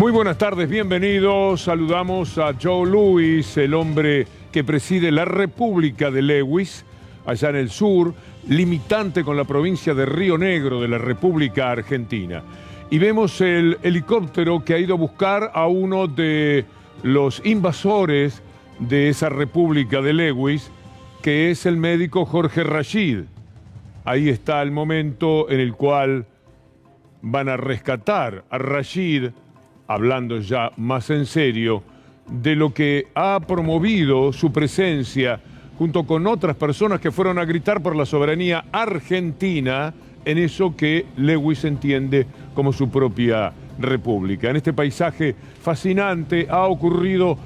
Muy buenas tardes, bienvenidos. Saludamos a Joe Louis, el hombre que preside la República de Lewis, allá en el sur, limitante con la provincia de Río Negro de la República Argentina. Y vemos el helicóptero que ha ido a buscar a uno de los invasores de esa República de Lewis, que es el médico Jorge Rashid. Ahí está el momento en el cual van a rescatar a Rashid, hablando ya más en serio, de lo que ha promovido su presencia junto con otras personas que fueron a gritar por la soberanía argentina en eso que Lewis entiende como su propia república. En este paisaje fascinante ha ocurrido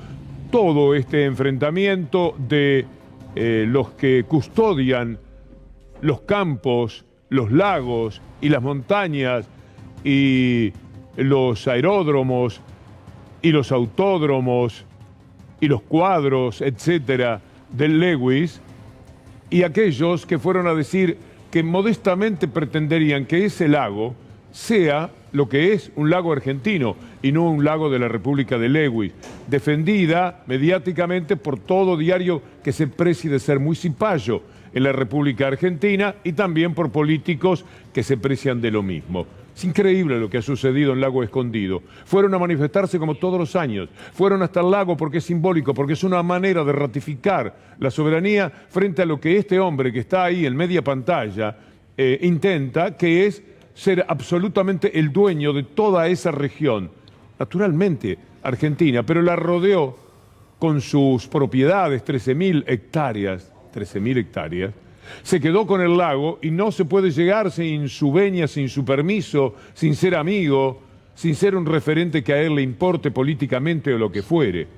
todo este enfrentamiento de los que custodian los campos, los lagos y las montañas y los aeródromos y los autódromos y los cuadros, etcétera, del Lewis, y aquellos que fueron a decir que modestamente pretenderían que ese lago sea lo que es un lago argentino y no un lago de la República de Lewis, defendida mediáticamente por todo diario que se precie de ser muy cipayo en la República Argentina y también por políticos que se precian de lo mismo. Es increíble lo que ha sucedido en Lago Escondido. Fueron a manifestarse como todos los años. Fueron hasta el lago porque es simbólico, porque es una manera de ratificar la soberanía frente a lo que este hombre que está ahí en media pantalla intenta, que es ser absolutamente el dueño de toda esa región. Naturalmente, Argentina, pero la rodeó con sus propiedades, 13.000 hectáreas. 13.000 hectáreas. Se quedó con el lago y no se puede llegar sin su venia, sin su permiso, sin ser amigo, sin ser un referente que a él le importe políticamente o lo que fuere.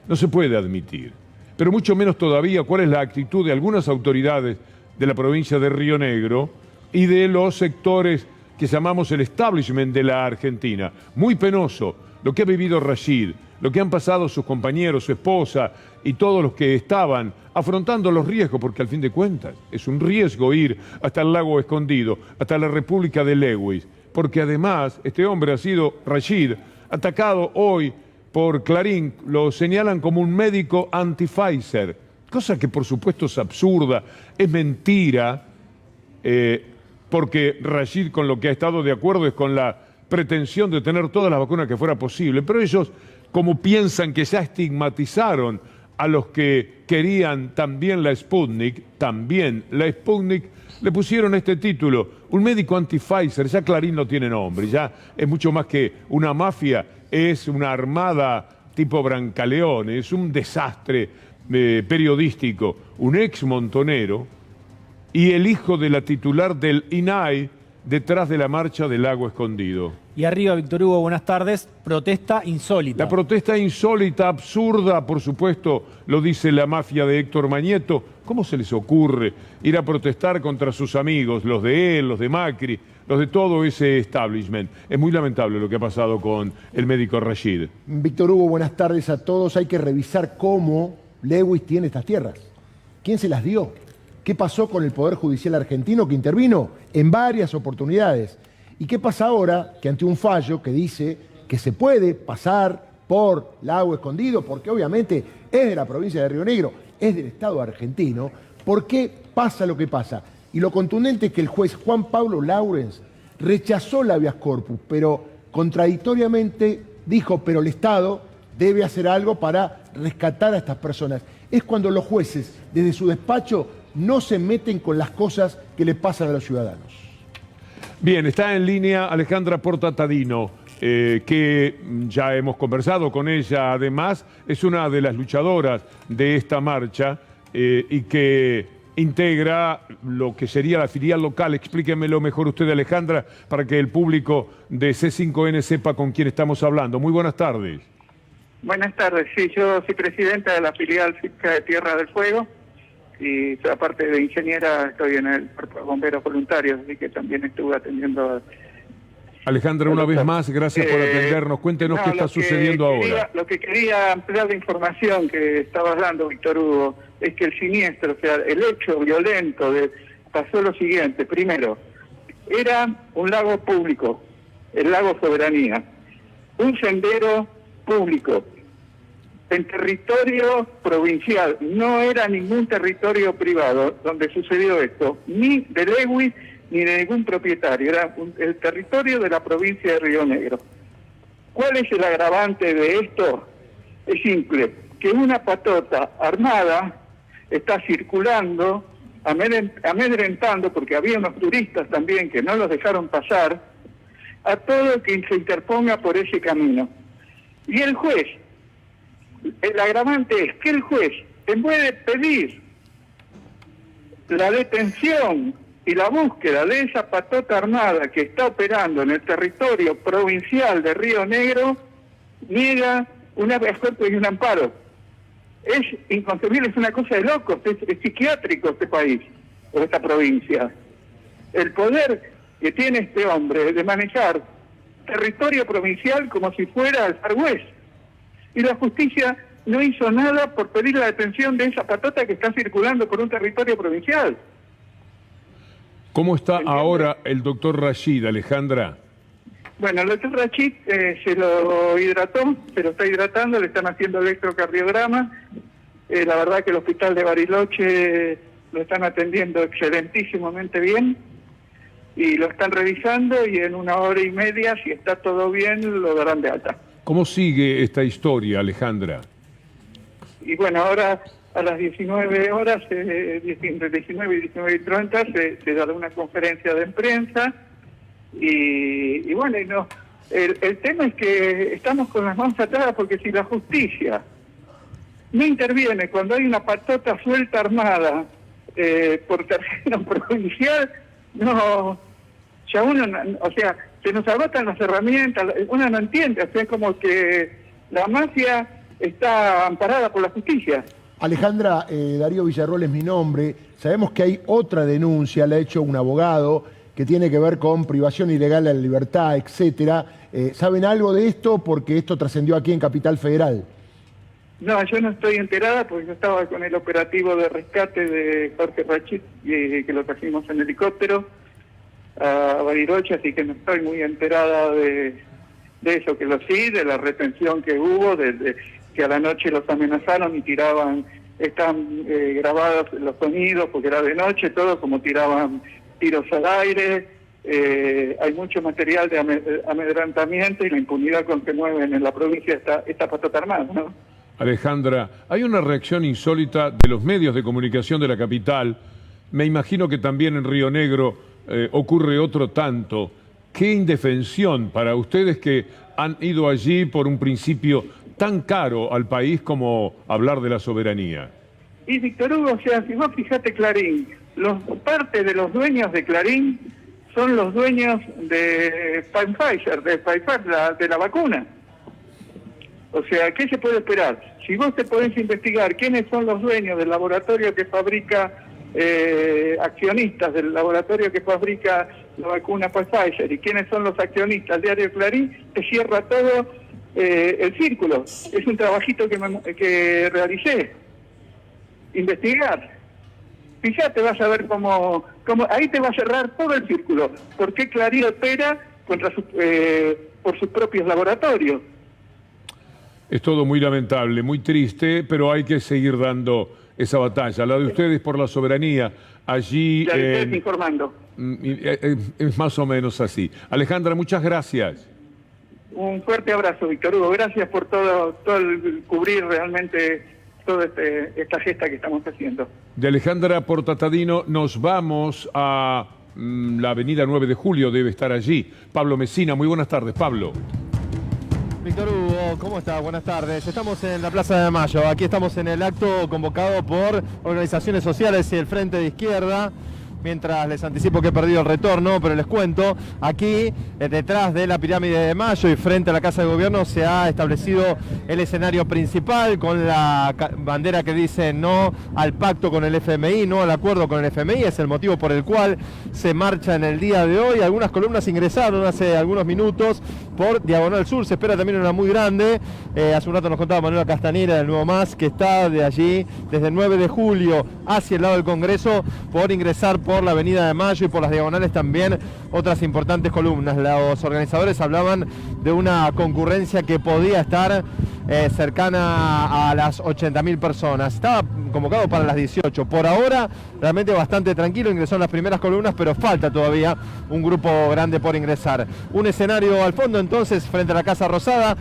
No se puede admitir. Pero mucho menos todavía cuál es la actitud de algunas autoridades de la provincia de Río Negro y de los sectores que llamamos el establishment de la Argentina. Muy penoso lo que ha vivido Rashid, lo que han pasado sus compañeros, su esposa y todos los que estaban afrontando los riesgos, porque al fin de cuentas es un riesgo ir hasta el Lago Escondido, hasta la República de Lewis, porque además este hombre ha sido, Rashid, atacado hoy por Clarín, lo señalan como un médico anti-Pfizer, cosa que por supuesto es absurda, es mentira, porque Rashid con lo que ha estado de acuerdo es con la pretensión de tener todas las vacunas que fuera posible, pero ellos, como piensan que ya estigmatizaron a los que querían también la Sputnik, le pusieron este título, un médico anti-Pfizer. Ya Clarín no tiene nombre, ya es mucho más que una mafia, es una armada tipo Brancaleone, es un desastre periodístico, un ex montonero y el hijo de la titular del INAI detrás de la marcha del Lago Escondido. Y arriba, Víctor Hugo, buenas tardes. Protesta insólita. La protesta insólita, absurda, por supuesto, lo dice la mafia de Héctor Mañeto. ¿Cómo se les ocurre ir a protestar contra sus amigos, los de él, los de Macri, los de todo ese establishment? Es muy lamentable lo que ha pasado con el médico Rashid. Víctor Hugo, buenas tardes a todos. Hay que revisar cómo Lewis tiene estas tierras. ¿Quién se las dio? ¿Qué pasó con el Poder Judicial argentino que intervino en varias oportunidades? ¿Y qué pasa ahora que ante un fallo que dice que se puede pasar por Lago Escondido, porque obviamente es de la provincia de Río Negro, es del Estado argentino, ¿por qué pasa lo que pasa? Y lo contundente es que el juez Juan Pablo Laurens rechazó la habeas corpus, pero contradictoriamente dijo, pero el Estado debe hacer algo para rescatar a estas personas. Es cuando los jueces, desde su despacho, no se meten con las cosas que le pasan a los ciudadanos. Bien, está en línea Alejandra Porta-Tadino, que ya hemos conversado con ella, además es una de las luchadoras de esta marcha y que integra lo que sería la filial local. Explíquemelo mejor usted, Alejandra, para que el público de C5N sepa con quién estamos hablando. Muy buenas tardes. Buenas tardes, sí, yo soy presidenta de la filial Cívica de Tierra del Fuego. Y aparte de ingeniera, estoy en el Cuerpo de Bomberos Voluntarios, así que también estuve atendiendo. Alejandra, una vez más, gracias por atendernos. Cuéntenos qué está sucediendo ahora. Lo que quería ampliar la información que estabas dando, Víctor Hugo, es que el siniestro, o sea, el hecho violento pasó lo siguiente. Primero, era un lago público, el lago Soberanía. un sendero público en territorio provincial, no era ningún territorio privado donde sucedió esto, ni de Lewis ni de ningún propietario, era el territorio de la provincia de Río Negro. ¿Cuál es el agravante de esto? Es simple, que una patota armada está circulando, amedrentando, porque había unos turistas también que no los dejaron pasar, a todo quien se interponga por ese camino. Y el juez, el agravante es que el juez, en vez de pedir la detención y la búsqueda de esa patota armada que está operando en el territorio provincial de Río Negro, niega una suerte y un amparo. Es inconcebible, es una cosa de locos, es psiquiátrico este país, o esta provincia. El poder que tiene este hombre de manejar territorio provincial como si fuera el Far West. Y la justicia no hizo nada por pedir la detención de esa patota que está circulando por un territorio provincial. ¿Cómo está ahora el doctor Rashid, Alejandra? Bueno, el doctor Rashid se lo hidrató, se lo está hidratando, le están haciendo electrocardiograma. La verdad que el hospital de Bariloche lo están atendiendo excelentísimamente bien y lo están revisando y en 1 hora y media, si está todo bien, lo darán de alta. ¿Cómo sigue esta historia, Alejandra? Y bueno, ahora a las 19 horas, entre 19 y 19:30, se dará una conferencia de prensa. Y bueno, el tema es que estamos con las manos atadas porque si la justicia no interviene cuando hay una patota suelta armada por terreno provincial, no, ya uno, o sea, se nos agotan las herramientas, uno no entiende, o sea, es como que la mafia está amparada por la justicia. Alejandra, Darío Villarroel es mi nombre. Sabemos que hay otra denuncia, la ha hecho un abogado, que tiene que ver con privación ilegal de la libertad, etcétera. ¿Saben algo de esto? Porque esto trascendió aquí en Capital Federal. No, yo no estoy enterada porque yo estaba con el operativo de rescate de Jorge Rashid, que lo trajimos en helicóptero a Bariloche, así que no estoy muy enterada de eso, que lo sí, de la retención que hubo, de que a la noche los amenazaron y tiraban, están grabados los sonidos porque era de noche, todo como tiraban tiros al aire, hay mucho material de amedrentamiento y la impunidad con que mueven en la provincia esta patota armada, ¿no? Alejandra, hay una reacción insólita de los medios de comunicación de la capital. Me imagino que también en Río Negro ocurre otro tanto. Qué indefensión para ustedes que han ido allí por un principio tan caro al país como hablar de la soberanía. Y Víctor Hugo, o sea, si vos fijate Clarín, parte de los dueños de Clarín son los dueños de Pfizer, de la vacuna. O sea, ¿qué se puede esperar? Si vos te podés investigar quiénes son los dueños del laboratorio que fabrica, accionistas del laboratorio que fabrica la vacuna Pfizer, y quiénes son los accionistas del diario Clarín, te cierra todo el círculo. Es un trabajito que realicé. Investigar. Fíjate, vas a ver cómo ahí te va a cerrar todo el círculo. ¿Por qué Clarín opera por sus propios laboratorios? Es todo muy lamentable, muy triste, pero hay que seguir dando esa batalla. La de ustedes por la soberanía, allí... Ya estoy informando. Es más o menos así. Alejandra, muchas gracias. Un fuerte abrazo, Víctor Hugo. Gracias por todo el cubrir realmente toda esta gesta que estamos haciendo. De Alejandra Portatadino nos vamos a la avenida 9 de Julio, debe estar allí. Pablo Mesina, muy buenas tardes, Pablo. Víctor Hugo, ¿cómo está? Buenas tardes. Estamos en la Plaza de Mayo. Aquí estamos en el acto convocado por organizaciones sociales y el Frente de Izquierda. Mientras les anticipo que he perdido el retorno, pero les cuento, aquí detrás de la pirámide de Mayo y frente a la Casa de Gobierno se ha establecido el escenario principal con la bandera que dice no al pacto con el FMI, no al acuerdo con el FMI, es el motivo por el cual se marcha en el día de hoy. Algunas columnas ingresaron hace algunos minutos por Diagonal Sur. Se espera también una muy grande. Hace un rato nos contaba Manuela Castanera del Nuevo Más, que está de allí desde el 9 de julio hacia el lado del Congreso, por ingresar por la Avenida de Mayo y por las diagonales también otras importantes columnas. Los organizadores hablaban de una concurrencia que podía estar cercana a las 80.000 personas. Estaba convocado para las 18. Por ahora, realmente bastante tranquilo, ingresó en las primeras columnas, pero falta todavía un grupo grande por ingresar. Un escenario al fondo entonces frente a la Casa Rosada,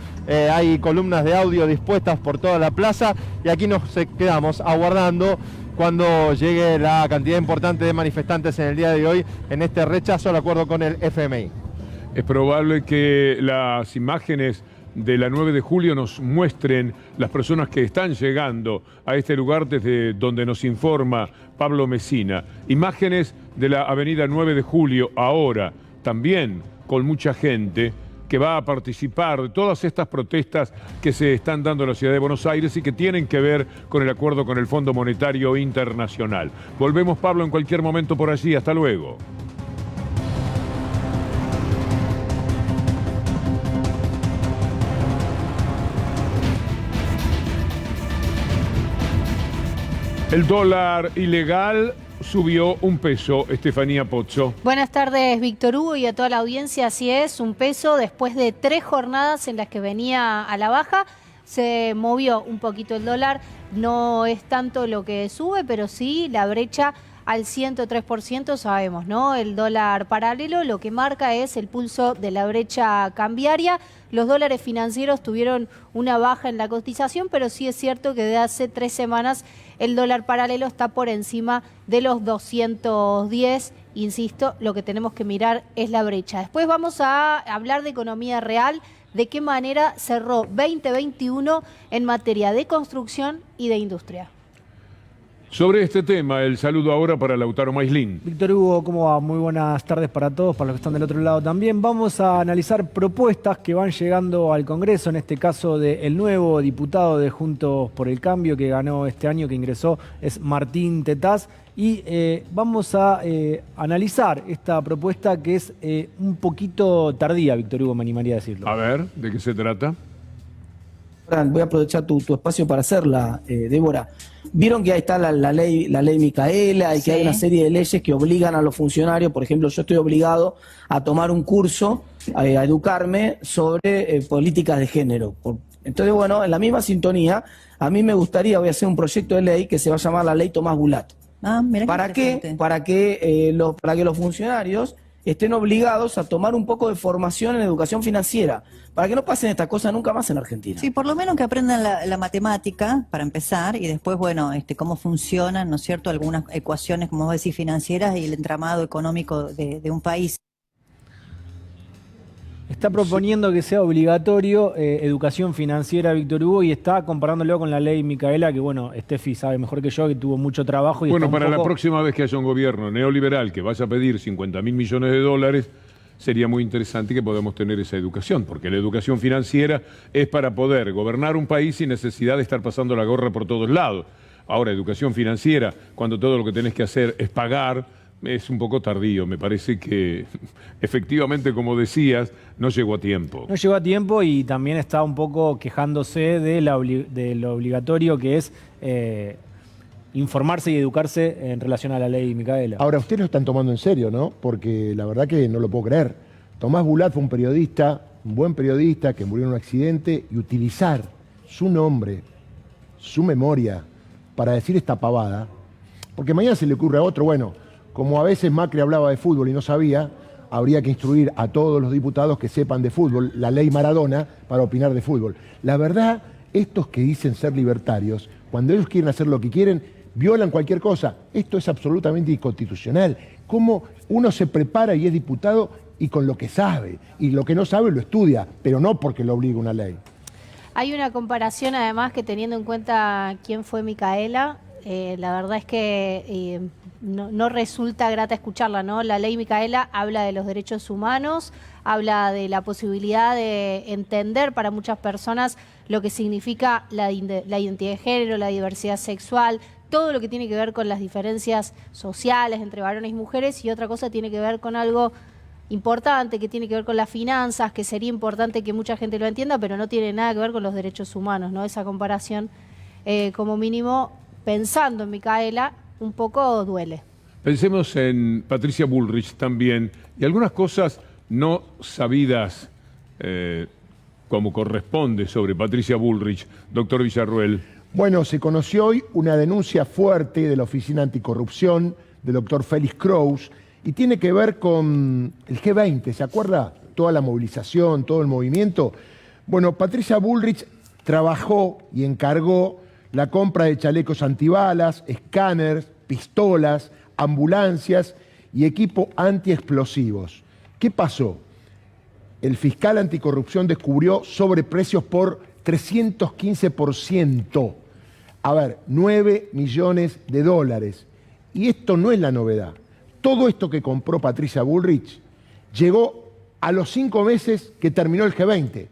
hay columnas de audio dispuestas por toda la plaza y aquí nos quedamos aguardando cuando llegue la cantidad importante de manifestantes en el día de hoy en este rechazo al acuerdo con el FMI. Es probable que las imágenes de la 9 de julio nos muestren las personas que están llegando a este lugar desde donde nos informa Pablo Mesina. Imágenes de la avenida 9 de julio ahora, también con mucha gente que va a participar de todas estas protestas que se están dando en la ciudad de Buenos Aires y que tienen que ver con el acuerdo con el Fondo Monetario Internacional. Volvemos, Pablo, en cualquier momento por allí. Hasta luego. El dólar ilegal subió 1 peso, Estefanía Pozzo. Buenas tardes, Víctor Hugo, y a toda la audiencia. Así es, 1 peso después de 3 jornadas en las que venía a la baja. Se movió un poquito el dólar, no es tanto lo que sube, pero sí la brecha al 103%, sabemos, ¿no? El dólar paralelo lo que marca es el pulso de la brecha cambiaria. Los dólares financieros tuvieron una baja en la cotización, pero sí es cierto que de hace 3 semanas el dólar paralelo está por encima de los 210. Insisto, lo que tenemos que mirar es la brecha. Después vamos a hablar de economía real, de qué manera cerró 2021 en materia de construcción y de industria. Sobre este tema, el saludo ahora para Lautaro Maislin. Víctor Hugo, ¿cómo va? Muy buenas tardes para todos, para los que están del otro lado también. Vamos a analizar propuestas que van llegando al Congreso, en este caso del nuevo diputado de Juntos por el Cambio que ganó este año, que ingresó, es Martín Tetaz. Y vamos a analizar esta propuesta que es un poquito tardía, Víctor Hugo, me animaría a decirlo. A ver, ¿de qué se trata? Voy a aprovechar tu espacio para hacerla, Débora. Vieron que ahí está la ley Micaela y que hay una serie de leyes que obligan a los funcionarios. Por ejemplo, yo estoy obligado a tomar un curso, a educarme sobre políticas de género. Entonces, bueno, en la misma sintonía, a mí me gustaría, voy a hacer un proyecto de ley que se va a llamar la ley Tomás Bulat. ¿Para qué? Para que los funcionarios estén obligados a tomar un poco de formación en educación financiera, para que no pasen estas cosas nunca más en Argentina. Sí, por lo menos que aprendan la matemática, para empezar, y después, bueno, cómo funcionan, ¿no es cierto?, algunas ecuaciones, como vos decís, financieras y el entramado económico de un país. Está proponiendo que sea obligatorio educación financiera, Víctor Hugo, y está comparándolo con la ley Micaela, que bueno, Steffi sabe mejor que yo, que tuvo mucho trabajo. Y bueno, está para la próxima vez que haya un gobierno neoliberal que vaya a pedir 50.000 millones de dólares, sería muy interesante que podamos tener esa educación, porque la educación financiera es para poder gobernar un país sin necesidad de estar pasando la gorra por todos lados. Ahora, educación financiera, cuando todo lo que tenés que hacer es pagar, es un poco tardío. Me parece que efectivamente, como decías, no llegó a tiempo. No llegó a tiempo y también está un poco quejándose de lo obligatorio que es informarse y educarse en relación a la ley Micaela. Ahora, ustedes lo están tomando en serio, ¿no? Porque la verdad que no lo puedo creer. Tomás Bulat fue un periodista, un buen periodista que murió en un accidente, y utilizar su nombre, su memoria, para decir esta pavada, porque mañana se le ocurre a otro, bueno, como a veces Macri hablaba de fútbol y no sabía, habría que instruir a todos los diputados que sepan de fútbol, la ley Maradona, para opinar de fútbol. La verdad, estos que dicen ser libertarios, cuando ellos quieren hacer lo que quieren, violan cualquier cosa. Esto es absolutamente inconstitucional. Cómo uno se prepara y es diputado y con lo que sabe, y lo que no sabe lo estudia, pero no porque lo obliga una ley. Hay una comparación además que, teniendo en cuenta quién fue Micaela, la verdad es que no resulta grata escucharla, ¿no? La ley Micaela habla de los derechos humanos, habla de la posibilidad de entender para muchas personas lo que significa la identidad de género, la diversidad sexual, todo lo que tiene que ver con las diferencias sociales entre varones y mujeres, y otra cosa tiene que ver con algo importante, que tiene que ver con las finanzas, que sería importante que mucha gente lo entienda, pero no tiene nada que ver con los derechos humanos, ¿no? Esa comparación, como mínimo, pensando en Micaela, un poco duele. Pensemos en Patricia Bullrich también, y algunas cosas no sabidas como corresponde sobre Patricia Bullrich, doctor Villarruel. Bueno, se conoció hoy una denuncia fuerte de la Oficina Anticorrupción del doctor Félix Kraus y tiene que ver con el G20. ¿Se acuerda? Toda la movilización, todo el movimiento. Bueno, Patricia Bullrich trabajó y encargó la compra de chalecos antibalas, escáneres, pistolas, ambulancias y equipo antiexplosivos. ¿Qué pasó? El fiscal anticorrupción descubrió sobreprecios por 315%. A ver, 9 millones de dólares. Y esto no es la novedad. Todo esto que compró Patricia Bullrich llegó a los 5 meses que terminó el G20.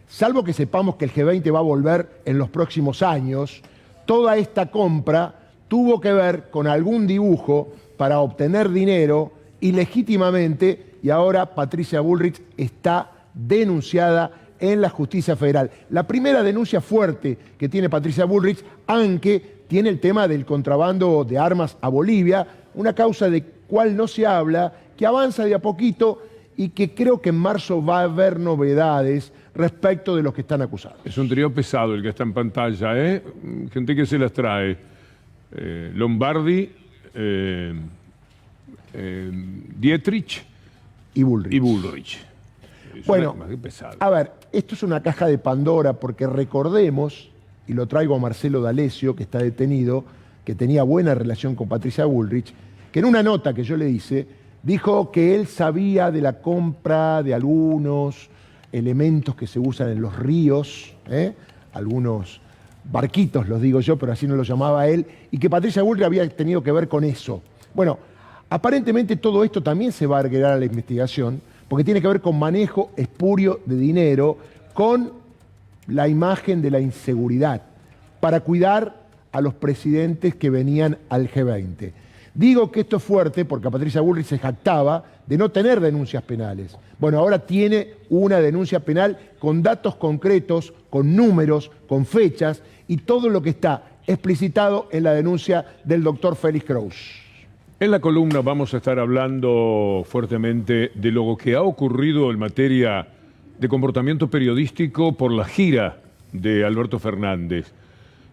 Salvo que sepamos que el G20 va a volver en los próximos años, toda esta compra tuvo que ver con algún dibujo para obtener dinero ilegítimamente, y ahora Patricia Bullrich está denunciada en la justicia federal. La primera denuncia fuerte que tiene Patricia Bullrich, aunque tiene el tema del contrabando de armas a Bolivia, una causa de cual no se habla, que avanza de a poquito y que creo que en marzo va a haber novedades respecto de los que están acusados. Es un trío pesado el que está en pantalla, ¿eh? Gente que se las trae. Lombardi, Dietrich y Bullrich. Bueno, a ver, esto es una caja de Pandora porque recordemos, y lo traigo a Marcelo D'Alessio, que está detenido, que tenía buena relación con Patricia Bullrich, que en una nota que yo le hice, dijo que él sabía de la compra de algunos elementos que se usan en los ríos, algunos barquitos, los digo yo, pero así no lo llamaba él, y que Patricia Bullrich había tenido que ver con eso. Bueno, aparentemente todo esto también se va a agregar a la investigación, porque tiene que ver con manejo espurio de dinero, con la imagen de la inseguridad, para cuidar a los presidentes que venían al G20. Digo que esto es fuerte porque Patricia Bullrich se jactaba de no tener denuncias penales. Bueno, ahora tiene una denuncia penal con datos concretos, con números, con fechas y todo lo que está explicitado en la denuncia del doctor Félix Kraus. En la columna vamos a estar hablando fuertemente de lo que ha ocurrido en materia de comportamiento periodístico por la gira de Alberto Fernández.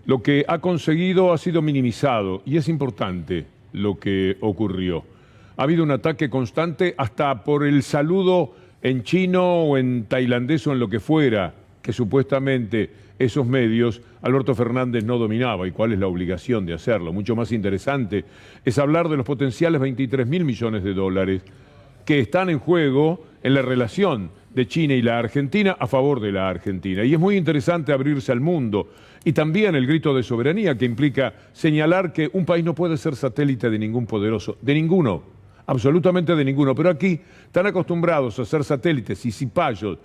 Lo que ha conseguido ha sido minimizado y es importante lo que ocurrió. Ha habido un ataque constante hasta por el saludo en chino o en tailandés o en lo que fuera, que supuestamente esos medios Alberto Fernández no dominaba y cuál es la obligación de hacerlo. Mucho más interesante es hablar de los potenciales 23.000 millones de dólares que están en juego en la relación de China y la Argentina a favor de la Argentina. Y es muy interesante abrirse al mundo y también el grito de soberanía que implica señalar que un país no puede ser satélite de ningún poderoso, de ninguno, absolutamente de ninguno. Pero aquí, tan acostumbrados a ser satélites y cipayos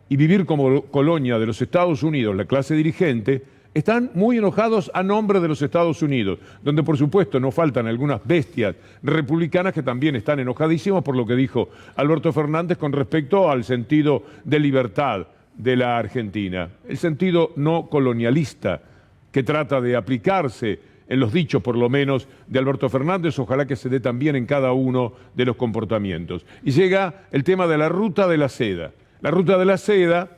y vivir como colonia de los Estados Unidos, la clase dirigente, están muy enojados a nombre de los Estados Unidos, donde por supuesto no faltan algunas bestias republicanas que también están enojadísimas por lo que dijo Alberto Fernández con respecto al sentido de libertad de la Argentina, el sentido no colonialista que trata de aplicarse en los dichos por lo menos de Alberto Fernández, ojalá que se dé también en cada uno de los comportamientos. Y llega el tema de la ruta de la seda. La ruta de la seda,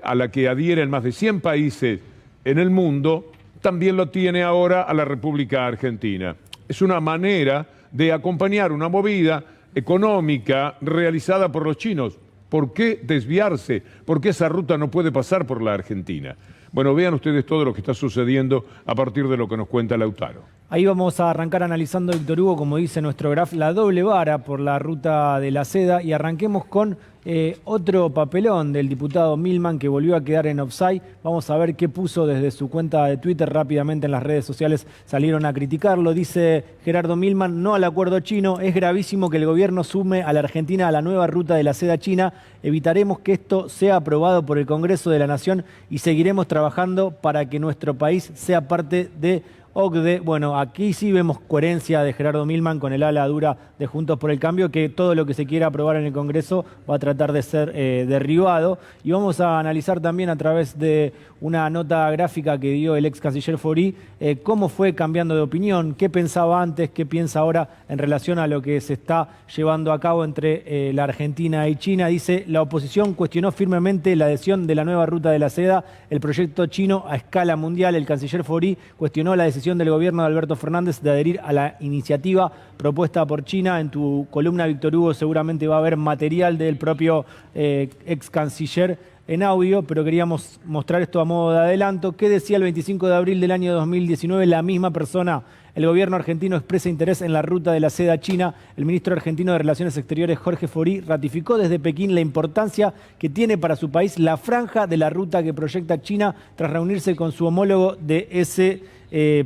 a la que adhieren más de 100 países en el mundo, también lo tiene ahora a la República Argentina. Es una manera de acompañar una movida económica realizada por los chinos. ¿Por qué desviarse? ¿Por qué esa ruta no puede pasar por la Argentina? Bueno, vean ustedes todo lo que está sucediendo a partir de lo que nos cuenta Lautaro. Ahí vamos a arrancar analizando, Víctor Hugo, como dice nuestro graf, la doble vara por la ruta de la seda, y arranquemos con otro papelón del diputado Milman que volvió a quedar en offside. Vamos a ver qué puso desde su cuenta de Twitter. Rápidamente en las redes sociales salieron a criticarlo. Dice Gerardo Milman: no al acuerdo chino, es gravísimo que el gobierno sume a la Argentina a la nueva ruta de la seda china. Evitaremos que esto sea aprobado por el Congreso de la Nación y seguiremos trabajando para que nuestro país sea parte de OCDE. Bueno, aquí sí vemos coherencia de Gerardo Milman con el ala dura de Juntos por el Cambio, que todo lo que se quiera aprobar en el Congreso va a tratar de ser derribado. Y vamos a analizar también a través de una nota gráfica que dio el ex canciller Faurí cómo fue cambiando de opinión, qué pensaba antes, qué piensa ahora en relación a lo que se está llevando a cabo entre la Argentina y China. Dice: la oposición cuestionó firmemente la adhesión de la nueva ruta de la seda, el proyecto chino a escala mundial. El canciller Faurí cuestionó la decisión del gobierno de Alberto Fernández de adherir a la iniciativa propuesta por China. En tu columna, Víctor Hugo, seguramente va a haber material del propio ex canciller en audio, pero queríamos mostrar esto a modo de adelanto. ¿Qué decía el 25 de abril del año 2019 la misma persona? El gobierno argentino expresa interés en la ruta de la seda china. El ministro argentino de Relaciones Exteriores, Jorge Faurí, ratificó desde Pekín la importancia que tiene para su país la franja de la ruta que proyecta China tras reunirse con su homólogo de ese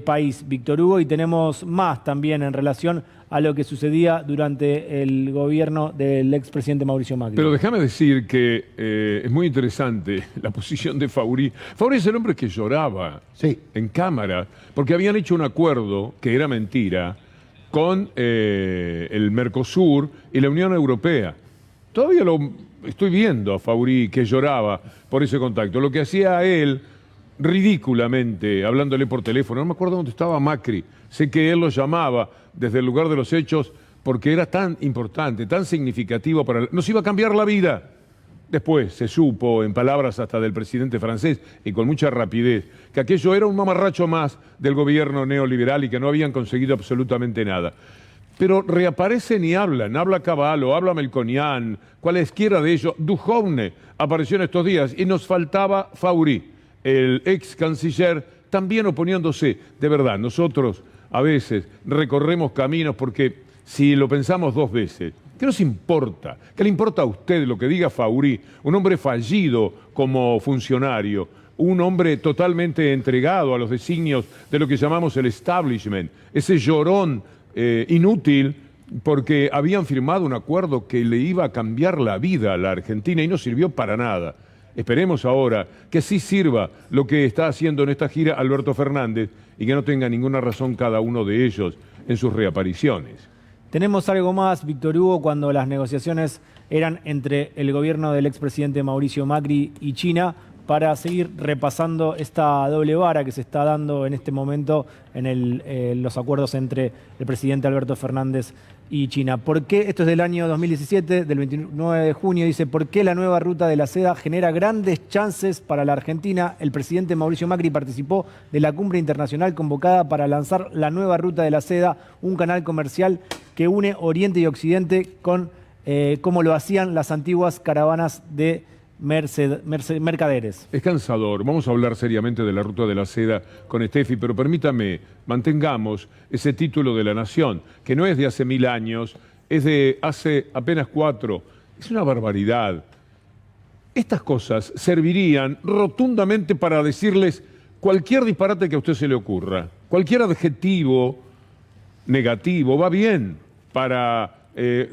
país, Víctor Hugo. Y tenemos más también en relación a lo que sucedía durante el gobierno del expresidente Mauricio Macri. Pero déjame decir que es muy interesante la posición de Faurí. Faurí es el hombre que lloraba en cámara porque habían hecho un acuerdo que era mentira con el Mercosur y la Unión Europea. Todavía lo estoy viendo a Faurí que lloraba por ese contacto. Lo que hacía él ridículamente, hablándole por teléfono, no me acuerdo dónde estaba Macri, sé que él lo llamaba desde el lugar de los hechos porque era tan importante, tan significativo para... Nos iba a cambiar la vida. Después se supo, en palabras hasta del presidente francés y con mucha rapidez, que aquello era un mamarracho más del gobierno neoliberal y que no habían conseguido absolutamente nada. Pero reaparecen y hablan, habla Cavallo, habla Melconian, cualesquiera de ellos. Duhovne apareció en estos días y nos faltaba Faurí, el ex canciller, también oponiéndose. De verdad, nosotros a veces recorremos caminos porque si lo pensamos dos veces, ¿qué nos importa? ¿Qué le importa a usted lo que diga Faurí? Un hombre fallido como funcionario, un hombre totalmente entregado a los designios de lo que llamamos el establishment, ese llorón inútil porque habían firmado un acuerdo que le iba a cambiar la vida a la Argentina y no sirvió para nada. Esperemos ahora que sí sirva lo que está haciendo en esta gira Alberto Fernández y que no tenga ninguna razón cada uno de ellos en sus reapariciones. Tenemos algo más, Víctor Hugo, cuando las negociaciones eran entre el gobierno del expresidente Mauricio Macri y China, para seguir repasando esta doble vara que se está dando en este momento en los acuerdos entre el presidente Alberto Fernández y China. ¿Por qué? Esto es del año 2017, del 29 de junio, dice: ¿por qué la nueva ruta de la seda genera grandes chances para la Argentina? El presidente Mauricio Macri participó de la cumbre internacional convocada para lanzar la nueva ruta de la seda, un canal comercial que une Oriente y Occidente con como lo hacían las antiguas caravanas de mercaderes. Es cansador. Vamos a hablar seriamente de la ruta de la seda con Steffi, pero permítame, mantengamos ese título de la Nación, que no es de hace 1000 años, es de hace apenas 4. Es una barbaridad. Estas cosas servirían rotundamente para decirles cualquier disparate que a usted se le ocurra. Cualquier adjetivo negativo va bien para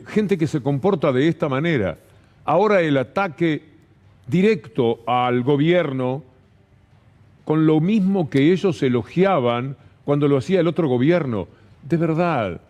gente que se comporta de esta manera. Ahora el ataque directo al gobierno con lo mismo que ellos elogiaban cuando lo hacía el otro gobierno. De verdad,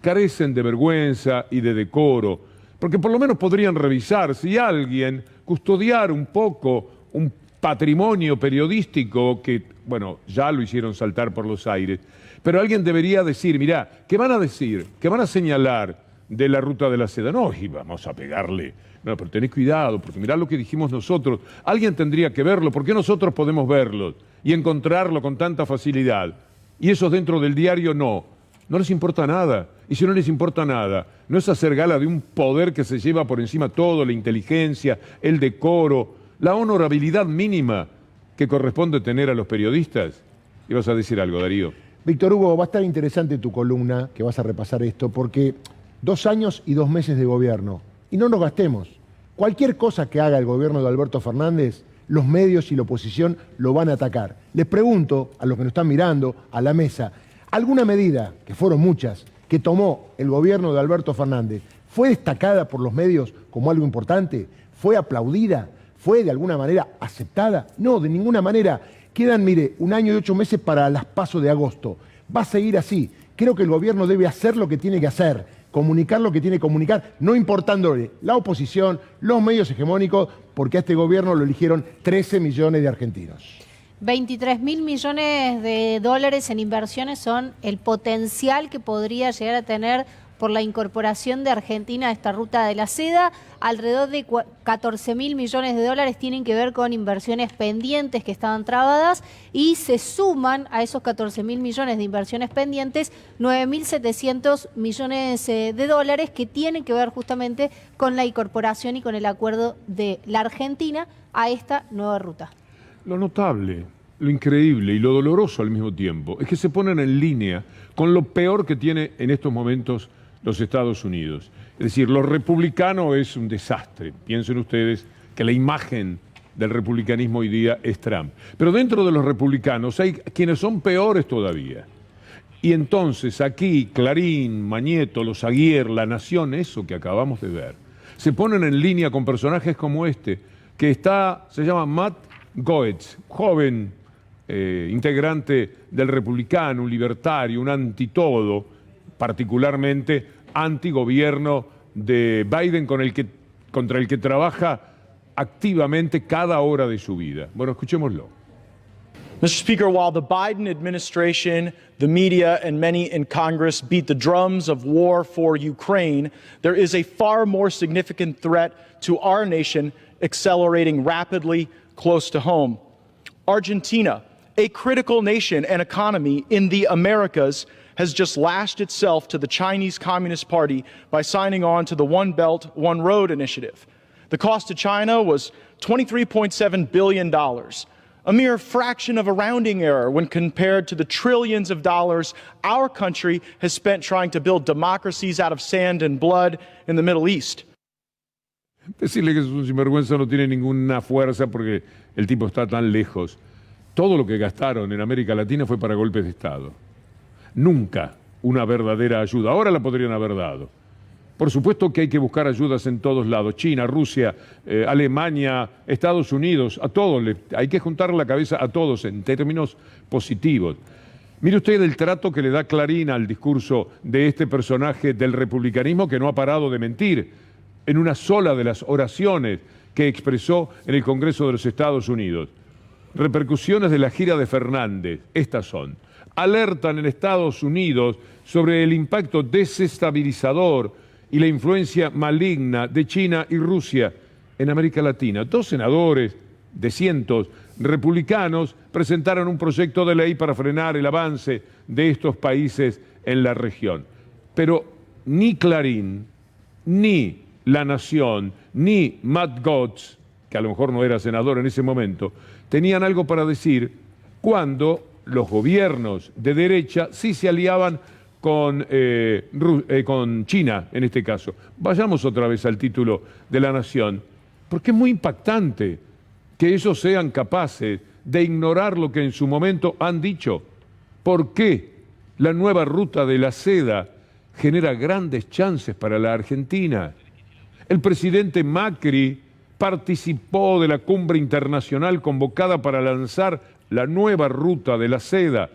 carecen de vergüenza y de decoro, porque por lo menos podrían revisar si alguien, custodiar un poco un patrimonio periodístico que, bueno, ya lo hicieron saltar por los aires, pero alguien debería decir: mirá, ¿qué van a decir? ¿Qué van a señalar de la ruta de la seda? No, y vamos a pegarle. No, pero tenés cuidado, porque mirá lo que dijimos nosotros. Alguien tendría que verlo, ¿por qué nosotros podemos verlo y encontrarlo con tanta facilidad? Y esos dentro del diario no les importa nada. Y si no les importa nada, no es hacer gala de un poder que se lleva por encima todo, la inteligencia, el decoro, la honorabilidad mínima que corresponde tener a los periodistas. Ibas a decir algo, Darío. Víctor Hugo, va a estar interesante tu columna, que vas a repasar esto, porque 2 años y 2 meses de gobierno. Y no nos gastemos. Cualquier cosa que haga el gobierno de Alberto Fernández, los medios y la oposición lo van a atacar. Les pregunto a los que nos están mirando, a la mesa, ¿alguna medida, que fueron muchas, que tomó el gobierno de Alberto Fernández, fue destacada por los medios como algo importante? ¿Fue aplaudida? ¿Fue de alguna manera aceptada? No, de ninguna manera. Quedan, mire, 1 año y 8 meses para las PASO de agosto. Va a seguir así. Creo que el gobierno debe hacer lo que tiene que hacer, comunicar lo que tiene que comunicar, no importándole la oposición, los medios hegemónicos, porque a este gobierno lo eligieron 13 millones de argentinos. 23.000 millones de dólares en inversiones son el potencial que podría llegar a tener por la incorporación de Argentina a esta ruta de la seda. Alrededor de 14.000 millones de dólares tienen que ver con inversiones pendientes que estaban trabadas y se suman a esos 14.000 millones de inversiones pendientes 9.700 millones de dólares que tienen que ver justamente con la incorporación y con el acuerdo de la Argentina a esta nueva ruta. Lo notable, lo increíble y lo doloroso al mismo tiempo es que se ponen en línea con lo peor que tiene en estos momentos los Estados Unidos. Es decir, lo republicano es un desastre. Piensen ustedes que la imagen del republicanismo hoy día es Trump. Pero dentro de los republicanos hay quienes son peores todavía. Y entonces aquí Clarín, Mañeto, Los Aguiar, La Nación, eso que acabamos de ver, se ponen en línea con personajes como este, que se llama Matt Gaetz, joven integrante del republicano, un libertario, un antitodo, particularmente antigobierno de Biden, contra el que trabaja activamente cada hora de su vida. Bueno, escuchémoslo. Mr. Speaker, while the Biden administration, the media, and many in Congress beat the drums of war for Ukraine, there is a far more significant threat to our nation accelerating rapidly close to home. Argentina, a critical nation and economy in the Americas, has just lashed itself to the Chinese Communist Party by signing on to the One Belt, One Road initiative. The cost to China was $23.7 billion, a mere fraction of a rounding error when compared to the trillions of dollars our country has spent trying to build democracies out of sand and blood in the Middle East. Decirle que es un sinvergüenza no tiene ninguna fuerza porque el tipo está tan lejos. Todo lo que gastaron en América Latina fue para golpes de Estado. Nunca una verdadera ayuda. Ahora la podrían haber dado. Por supuesto que hay que buscar ayudas en todos lados. China, Rusia, Alemania, Estados Unidos, a todos. Hay que juntar la cabeza a todos en términos positivos. Mire usted el trato que le da Clarín al discurso de este personaje del republicanismo que no ha parado de mentir en una sola de las oraciones que expresó en el Congreso de los Estados Unidos. Repercusiones de la gira de Fernández, estas son. Alertan en Estados Unidos sobre el impacto desestabilizador y la influencia maligna de China y Rusia en América Latina. 2 senadores de cientos republicanos presentaron un proyecto de ley para frenar el avance de estos países en la región. Pero ni Clarín, ni La Nación, ni Matt Gaetz, que a lo mejor no era senador en ese momento, tenían algo para decir cuando los gobiernos de derecha sí se aliaban con China, en este caso. Vayamos otra vez al título de La Nación, porque es muy impactante que ellos sean capaces de ignorar lo que en su momento han dicho. ¿Por qué la nueva ruta de la seda genera grandes chances para la Argentina? El presidente Macri participó de la cumbre internacional convocada para lanzar la nueva ruta de la seda,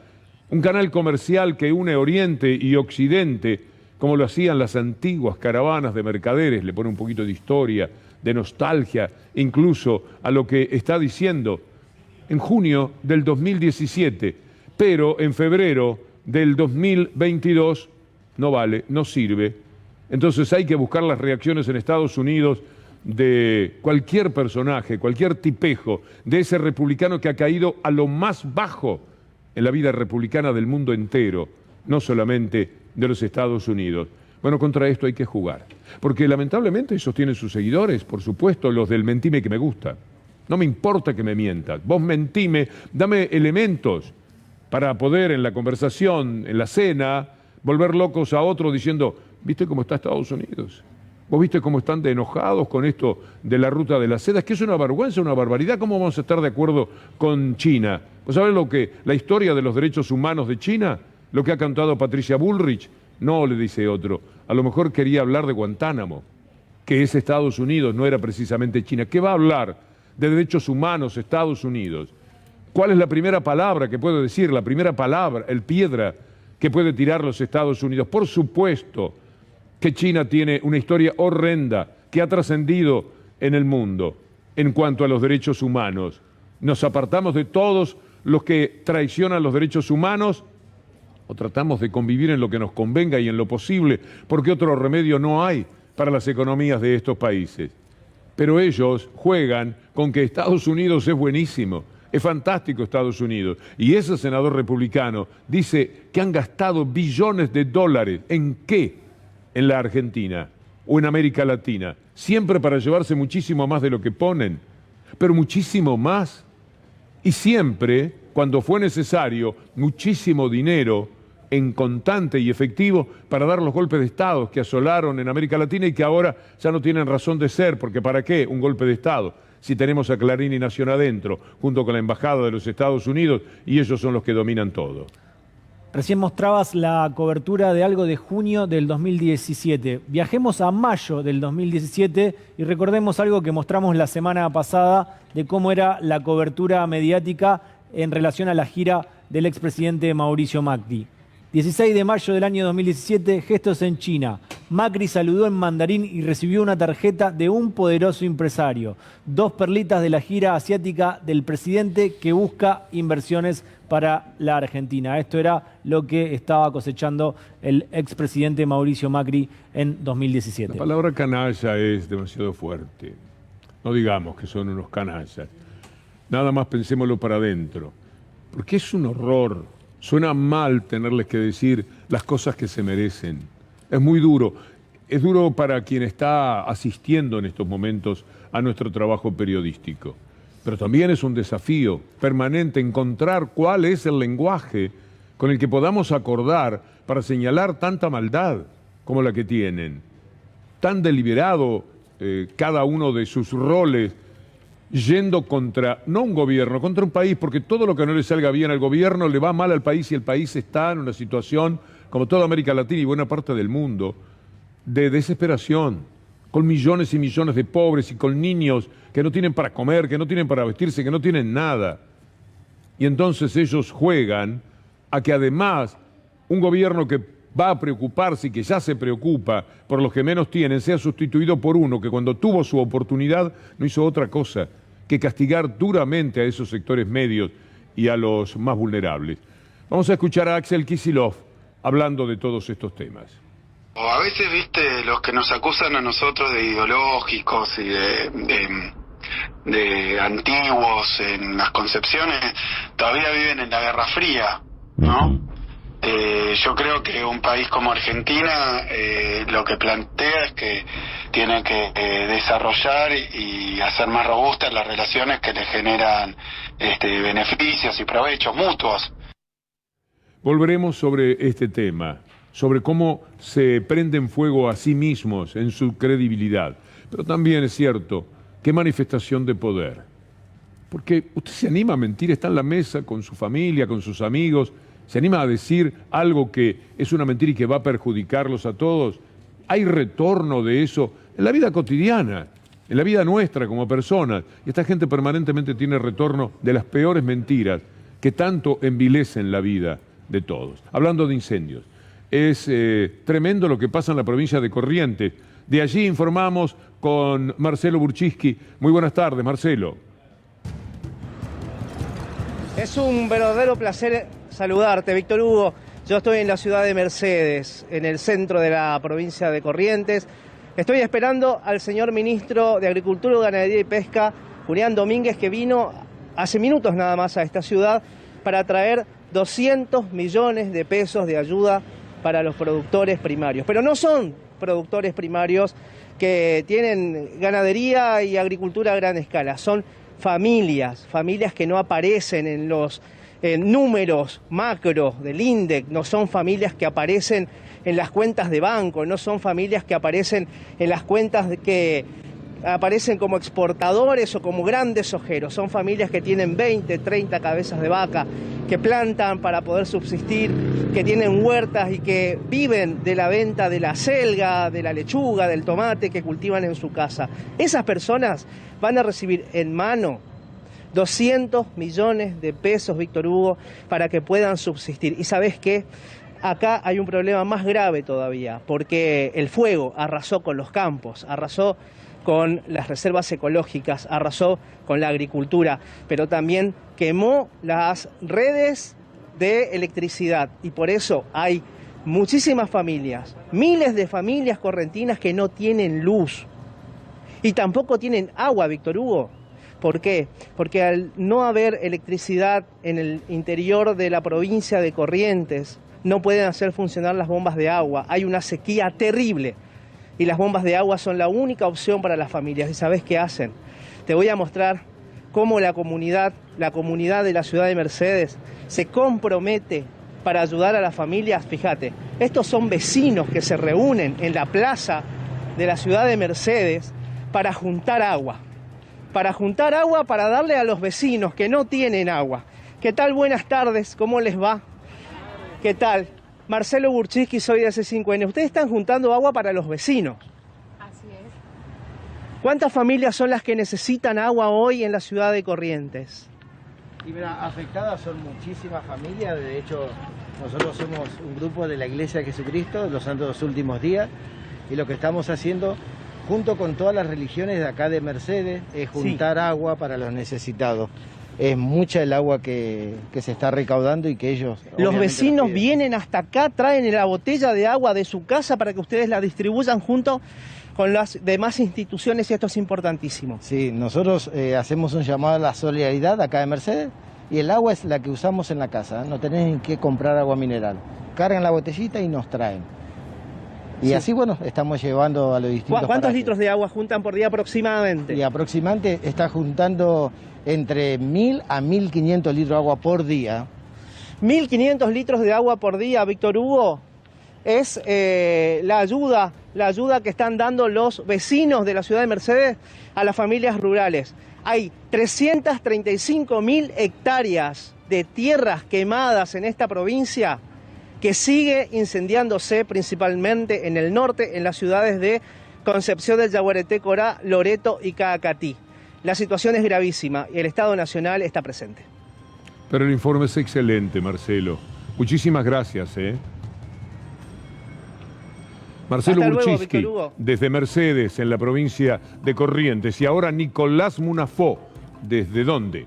un canal comercial que une Oriente y Occidente, como lo hacían las antiguas caravanas de mercaderes. Le pone un poquito de historia, de nostalgia, incluso a lo que está diciendo en junio del 2017, pero en febrero del 2022 no vale, no sirve. Entonces hay que buscar las reacciones en Estados Unidos de cualquier personaje, cualquier tipejo, de ese republicano que ha caído a lo más bajo en la vida republicana del mundo entero, no solamente de los Estados Unidos. Bueno, contra esto hay que jugar, porque lamentablemente ellos tienen sus seguidores, por supuesto, los del mentime que me gusta. No me importa que me mientas, vos mentime, dame elementos para poder en la conversación, en la cena, volver locos a otros diciendo, ¿viste cómo está Estados Unidos? ¿Vos viste cómo están de enojados con esto de la ruta de la seda? Es que es una vergüenza, una barbaridad. ¿Cómo vamos a estar de acuerdo con China? ¿Vos sabés la historia de los derechos humanos de China? Lo que ha cantado Patricia Bullrich. No, le dice otro. A lo mejor quería hablar de Guantánamo, que es Estados Unidos, no era precisamente China. ¿Qué va a hablar de derechos humanos Estados Unidos? ¿Cuál es la primera palabra que puedo decir? La primera palabra, el piedra que puede tirar los Estados Unidos. Por supuesto que China tiene una historia horrenda que ha trascendido en el mundo en cuanto a los derechos humanos. Nos apartamos de todos los que traicionan los derechos humanos o tratamos de convivir en lo que nos convenga y en lo posible, porque otro remedio no hay para las economías de estos países. Pero ellos juegan con que Estados Unidos es buenísimo, es fantástico Estados Unidos. Y ese senador republicano dice que han gastado billones de dólares. ¿En qué? En la Argentina o en América Latina. Siempre para llevarse muchísimo más de lo que ponen, pero muchísimo más. Y siempre, cuando fue necesario, muchísimo dinero en contante y efectivo para dar los golpes de Estado que asolaron en América Latina y que ahora ya no tienen razón de ser, porque ¿para qué un golpe de Estado? Si tenemos a Clarín y Nación adentro, junto con la Embajada de los Estados Unidos, y ellos son los que dominan todo. Recién mostrabas la cobertura de algo de junio del 2017. Viajemos a mayo del 2017 y recordemos algo que mostramos la semana pasada de cómo era la cobertura mediática en relación a la gira del expresidente Mauricio Macri. 16 de mayo del año 2017, gestos en China. Macri saludó en mandarín y recibió una tarjeta de un poderoso empresario. 2 perlitas de la gira asiática del presidente que busca inversiones para la Argentina. Esto era lo que estaba cosechando el expresidente Mauricio Macri en 2017. La palabra canalla es demasiado fuerte. No digamos que son unos canallas. Nada más pensémoslo para adentro. Porque es un horror. Suena mal tenerles que decir las cosas que se merecen. Es muy duro. Es duro para quien está asistiendo en estos momentos a nuestro trabajo periodístico. Pero también es un desafío permanente encontrar cuál es el lenguaje con el que podamos acordar para señalar tanta maldad como la que tienen. Tan deliberado cada uno de sus roles, yendo contra, no un gobierno, contra un país, porque todo lo que no le salga bien al gobierno le va mal al país y el país está en una situación, como toda América Latina y buena parte del mundo, de desesperación, con millones y millones de pobres y con niños que no tienen para comer, que no tienen para vestirse, que no tienen nada. Y entonces ellos juegan a que además un gobierno que va a preocuparse y que ya se preocupa por los que menos tienen, sea sustituido por uno que cuando tuvo su oportunidad no hizo otra cosa que castigar duramente a esos sectores medios y a los más vulnerables. Vamos a escuchar a Axel Kicillof hablando de todos estos temas. A veces, viste, los que nos acusan a nosotros de ideológicos y de antiguos en las concepciones, todavía viven en la Guerra Fría, ¿no? Yo creo que un país como Argentina lo que plantea es que tiene que desarrollar y hacer más robustas las relaciones que le generan beneficios y provechos mutuos. Volveremos sobre este tema, sobre cómo se prenden fuego a sí mismos en su credibilidad. Pero también es cierto, qué manifestación de poder. Porque usted se anima a mentir, está en la mesa con su familia, con sus amigos, se anima a decir algo que es una mentira y que va a perjudicarlos a todos. Hay retorno de eso en la vida cotidiana, en la vida nuestra como personas. Y esta gente permanentemente tiene retorno de las peores mentiras que tanto envilecen la vida de todos. Hablando de incendios, es tremendo lo que pasa en la provincia de Corrientes. De allí informamos con Marcelo Burchiski. Muy buenas tardes, Marcelo. Es un verdadero placer saludarte, Víctor Hugo. Yo estoy en la ciudad de Mercedes, en el centro de la provincia de Corrientes. Estoy esperando al señor ministro de Agricultura, Ganadería y Pesca, Julián Domínguez, que vino hace minutos nada más a esta ciudad para traer 200 millones de pesos de ayuda para los productores primarios. Pero no son productores primarios que tienen ganadería y agricultura a gran escala, son familias que no aparecen en los números macro del INDEC, no son familias que aparecen en las cuentas de banco, no son familias que aparecen en las cuentas que aparecen como exportadores o como grandes ojeros, son familias que tienen 20, 30 cabezas de vaca, que plantan para poder subsistir, que tienen huertas y que viven de la venta de la selga, de la lechuga, del tomate que cultivan en su casa. Esas personas van a recibir en mano 200 millones de pesos, Víctor Hugo, para que puedan subsistir. ¿Y sabés qué? acá hay un problema más grave todavía, porque el fuego arrasó con los campos, arrasó con las reservas ecológicas, arrasó con la agricultura, pero también quemó las redes de electricidad y por eso hay muchísimas familias, miles de familias correntinas que no tienen luz y tampoco tienen agua, Víctor Hugo. ¿Por qué? Porque al no haber electricidad en el interior de la provincia de Corrientes, no pueden hacer funcionar las bombas de agua. Hay una sequía terrible y las bombas de agua son la única opción para las familias. ¿Y sabés qué hacen? Te voy a mostrar cómo la comunidad de la ciudad de Mercedes se compromete para ayudar a las familias. Fíjate, estos son vecinos que se reúnen en la plaza de la ciudad de Mercedes para juntar agua. Para darle a los vecinos que no tienen agua. ¿Qué tal? Buenas tardes, ¿cómo les va? ¿Qué tal? Marcelo Burchiski, soy de C5N. Ustedes están juntando agua para los vecinos. Así es. ¿Cuántas familias son las que necesitan agua hoy en la ciudad de Corrientes? Y mira, afectadas son muchísimas familias. De hecho, nosotros somos un grupo de la Iglesia de Jesucristo, los Santos Últimos Días, y lo que estamos haciendo, junto con todas las religiones de acá de Mercedes, es juntar agua para los necesitados. Es mucha el agua que se está recaudando y que ellos... Los vecinos vienen hasta acá, traen la botella de agua de su casa para que ustedes la distribuyan junto con las demás instituciones y esto es importantísimo. Sí, nosotros hacemos un llamado a la solidaridad acá de Mercedes y el agua es la que usamos en la casa, no tenés que comprar agua mineral. Cargan la botellita y nos traen. Y así, bueno, estamos llevando a los distintos... ¿Cuántos litros de agua juntan por día aproximadamente? Y aproximadamente está juntando entre 1.000 a 1.500 litros de agua por día. 1.500 litros de agua por día, Víctor Hugo, es la ayuda que están dando los vecinos de la ciudad de Mercedes a las familias rurales. Hay 335.000 hectáreas de tierras quemadas en esta provincia que sigue incendiándose principalmente en el norte, en las ciudades de Concepción del Yaguareté, Corá, Loreto y Caacatí. La situación es gravísima y el Estado Nacional está presente. Pero el informe es excelente, Marcelo. Muchísimas gracias, Marcelo Burchiski, desde Mercedes, en la provincia de Corrientes. Y ahora Nicolás Munafó, ¿desde dónde?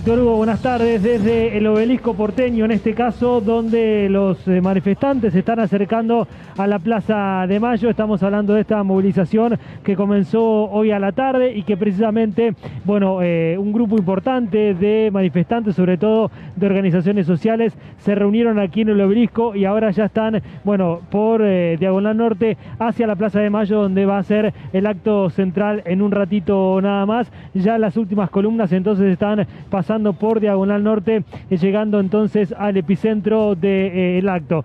Víctor Hugo, buenas tardes desde el Obelisco porteño, en este caso donde los manifestantes se están acercando a la Plaza de Mayo. Estamos hablando de esta movilización que comenzó hoy a la tarde y que precisamente, bueno, un grupo importante de manifestantes, sobre todo de organizaciones sociales, se reunieron aquí en el Obelisco y ahora ya están, bueno, por Diagonal Norte hacia la Plaza de Mayo, donde va a ser el acto central en un ratito nada más. Ya las últimas columnas entonces están pasando por Diagonal Norte, llegando entonces al epicentro del acto.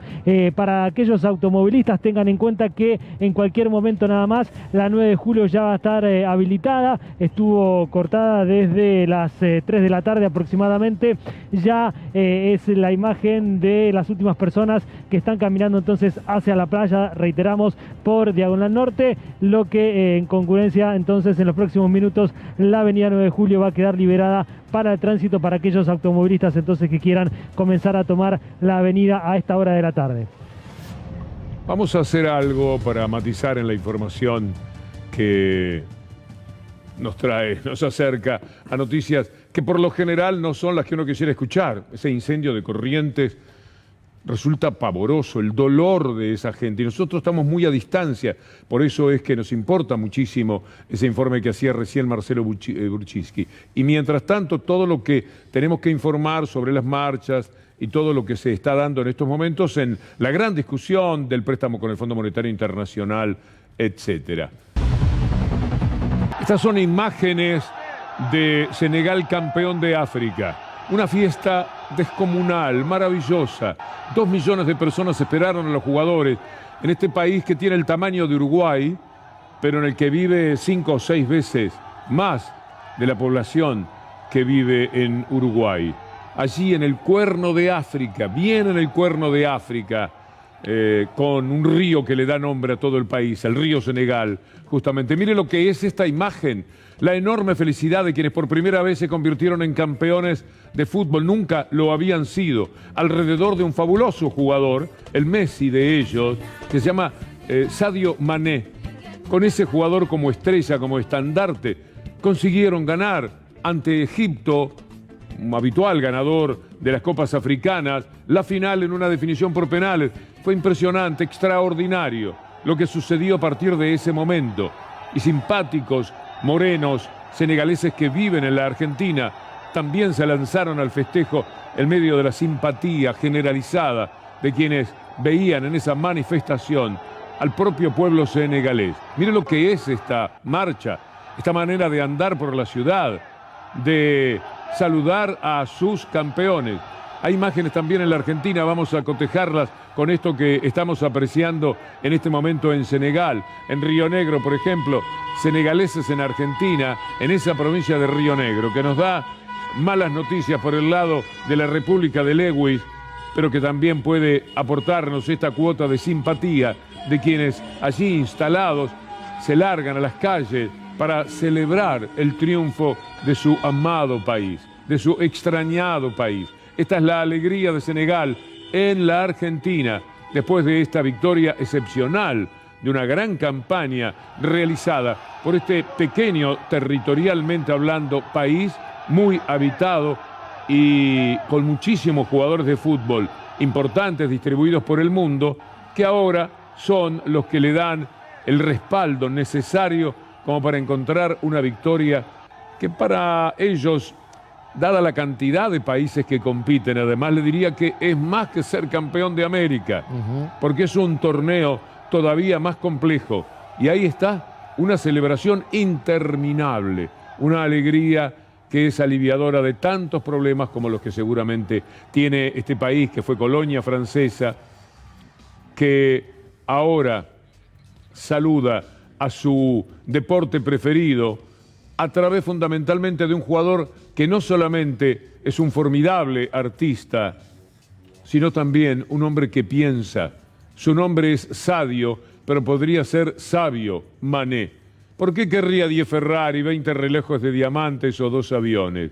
Para aquellos automovilistas, tengan en cuenta que en cualquier momento nada más la 9 de julio ya va a estar habilitada. Estuvo cortada desde las 3 de la tarde aproximadamente. Ya es la imagen de las últimas personas que están caminando entonces hacia la playa, reiteramos, por Diagonal Norte, lo que en concurrencia entonces en los próximos minutos la avenida 9 de julio va a quedar liberada para el tránsito, para aquellos automovilistas entonces que quieran comenzar a tomar la avenida a esta hora de la tarde. Vamos a hacer algo para matizar en la información que nos acerca a noticias que por lo general no son las que uno quisiera escuchar. Ese incendio de Corrientes resulta pavoroso, el dolor de esa gente, y nosotros estamos muy a distancia, por eso es que nos importa muchísimo ese informe que hacía recién Marcelo Burchiski. Y mientras tanto, todo lo que tenemos que informar sobre las marchas y todo lo que se está dando en estos momentos en la gran discusión del préstamo con el Fondo Monetario Internacional, etcétera. Estas son imágenes de Senegal, campeón de África. Una fiesta descomunal, maravillosa. 2 millones de personas esperaron a los jugadores en este país que tiene el tamaño de Uruguay, pero en el que vive 5 o 6 veces más de la población que vive en Uruguay. Allí en el Cuerno de África, bien en el Cuerno de África, con un río que le da nombre a todo el país, el río Senegal, justamente. Mire lo que es esta imagen, la enorme felicidad de quienes por primera vez se convirtieron en campeones de fútbol, nunca lo habían sido, alrededor de un fabuloso jugador, el Messi de ellos, que se llama Sadio Mané. Con ese jugador como estrella, como estandarte, consiguieron ganar ante Egipto, un habitual ganador de las Copas Africanas, la final en una definición por penales. Fue impresionante, extraordinario lo que sucedió a partir de ese momento. Y simpáticos morenos senegaleses que viven en la Argentina también se lanzaron al festejo en medio de la simpatía generalizada de quienes veían en esa manifestación al propio pueblo senegalés. Mire lo que es esta marcha, esta manera de andar por la ciudad, de saludar a sus campeones. Hay imágenes también en la Argentina, vamos a cotejarlas con esto que estamos apreciando en este momento en Senegal, en Río Negro, por ejemplo, senegaleses en Argentina, en esa provincia de Río Negro, que nos da malas noticias por el lado de la República de Lewis, pero que también puede aportarnos esta cuota de simpatía de quienes allí instalados se largan a las calles para celebrar el triunfo de su amado país, de su extrañado país. Esta es la alegría de Senegal en la Argentina, después de esta victoria excepcional de una gran campaña realizada por este pequeño, territorialmente hablando, país muy habitado y con muchísimos jugadores de fútbol importantes distribuidos por el mundo, que ahora son los que le dan el respaldo necesario como para encontrar una victoria que para ellos, dada la cantidad de países que compiten, además le diría que es más que ser campeón de América, porque es un torneo todavía más complejo. Y ahí está una celebración interminable, una alegría que es aliviadora de tantos problemas como los que seguramente tiene este país, que fue colonia francesa, que ahora saluda a su deporte preferido a través fundamentalmente de un jugador que no solamente es un formidable artista, sino también un hombre que piensa. Su nombre es Sadio, pero podría ser Sabio Mané. ¿Por qué querría 10 Ferrari, 20 relojes de diamantes o 2 aviones?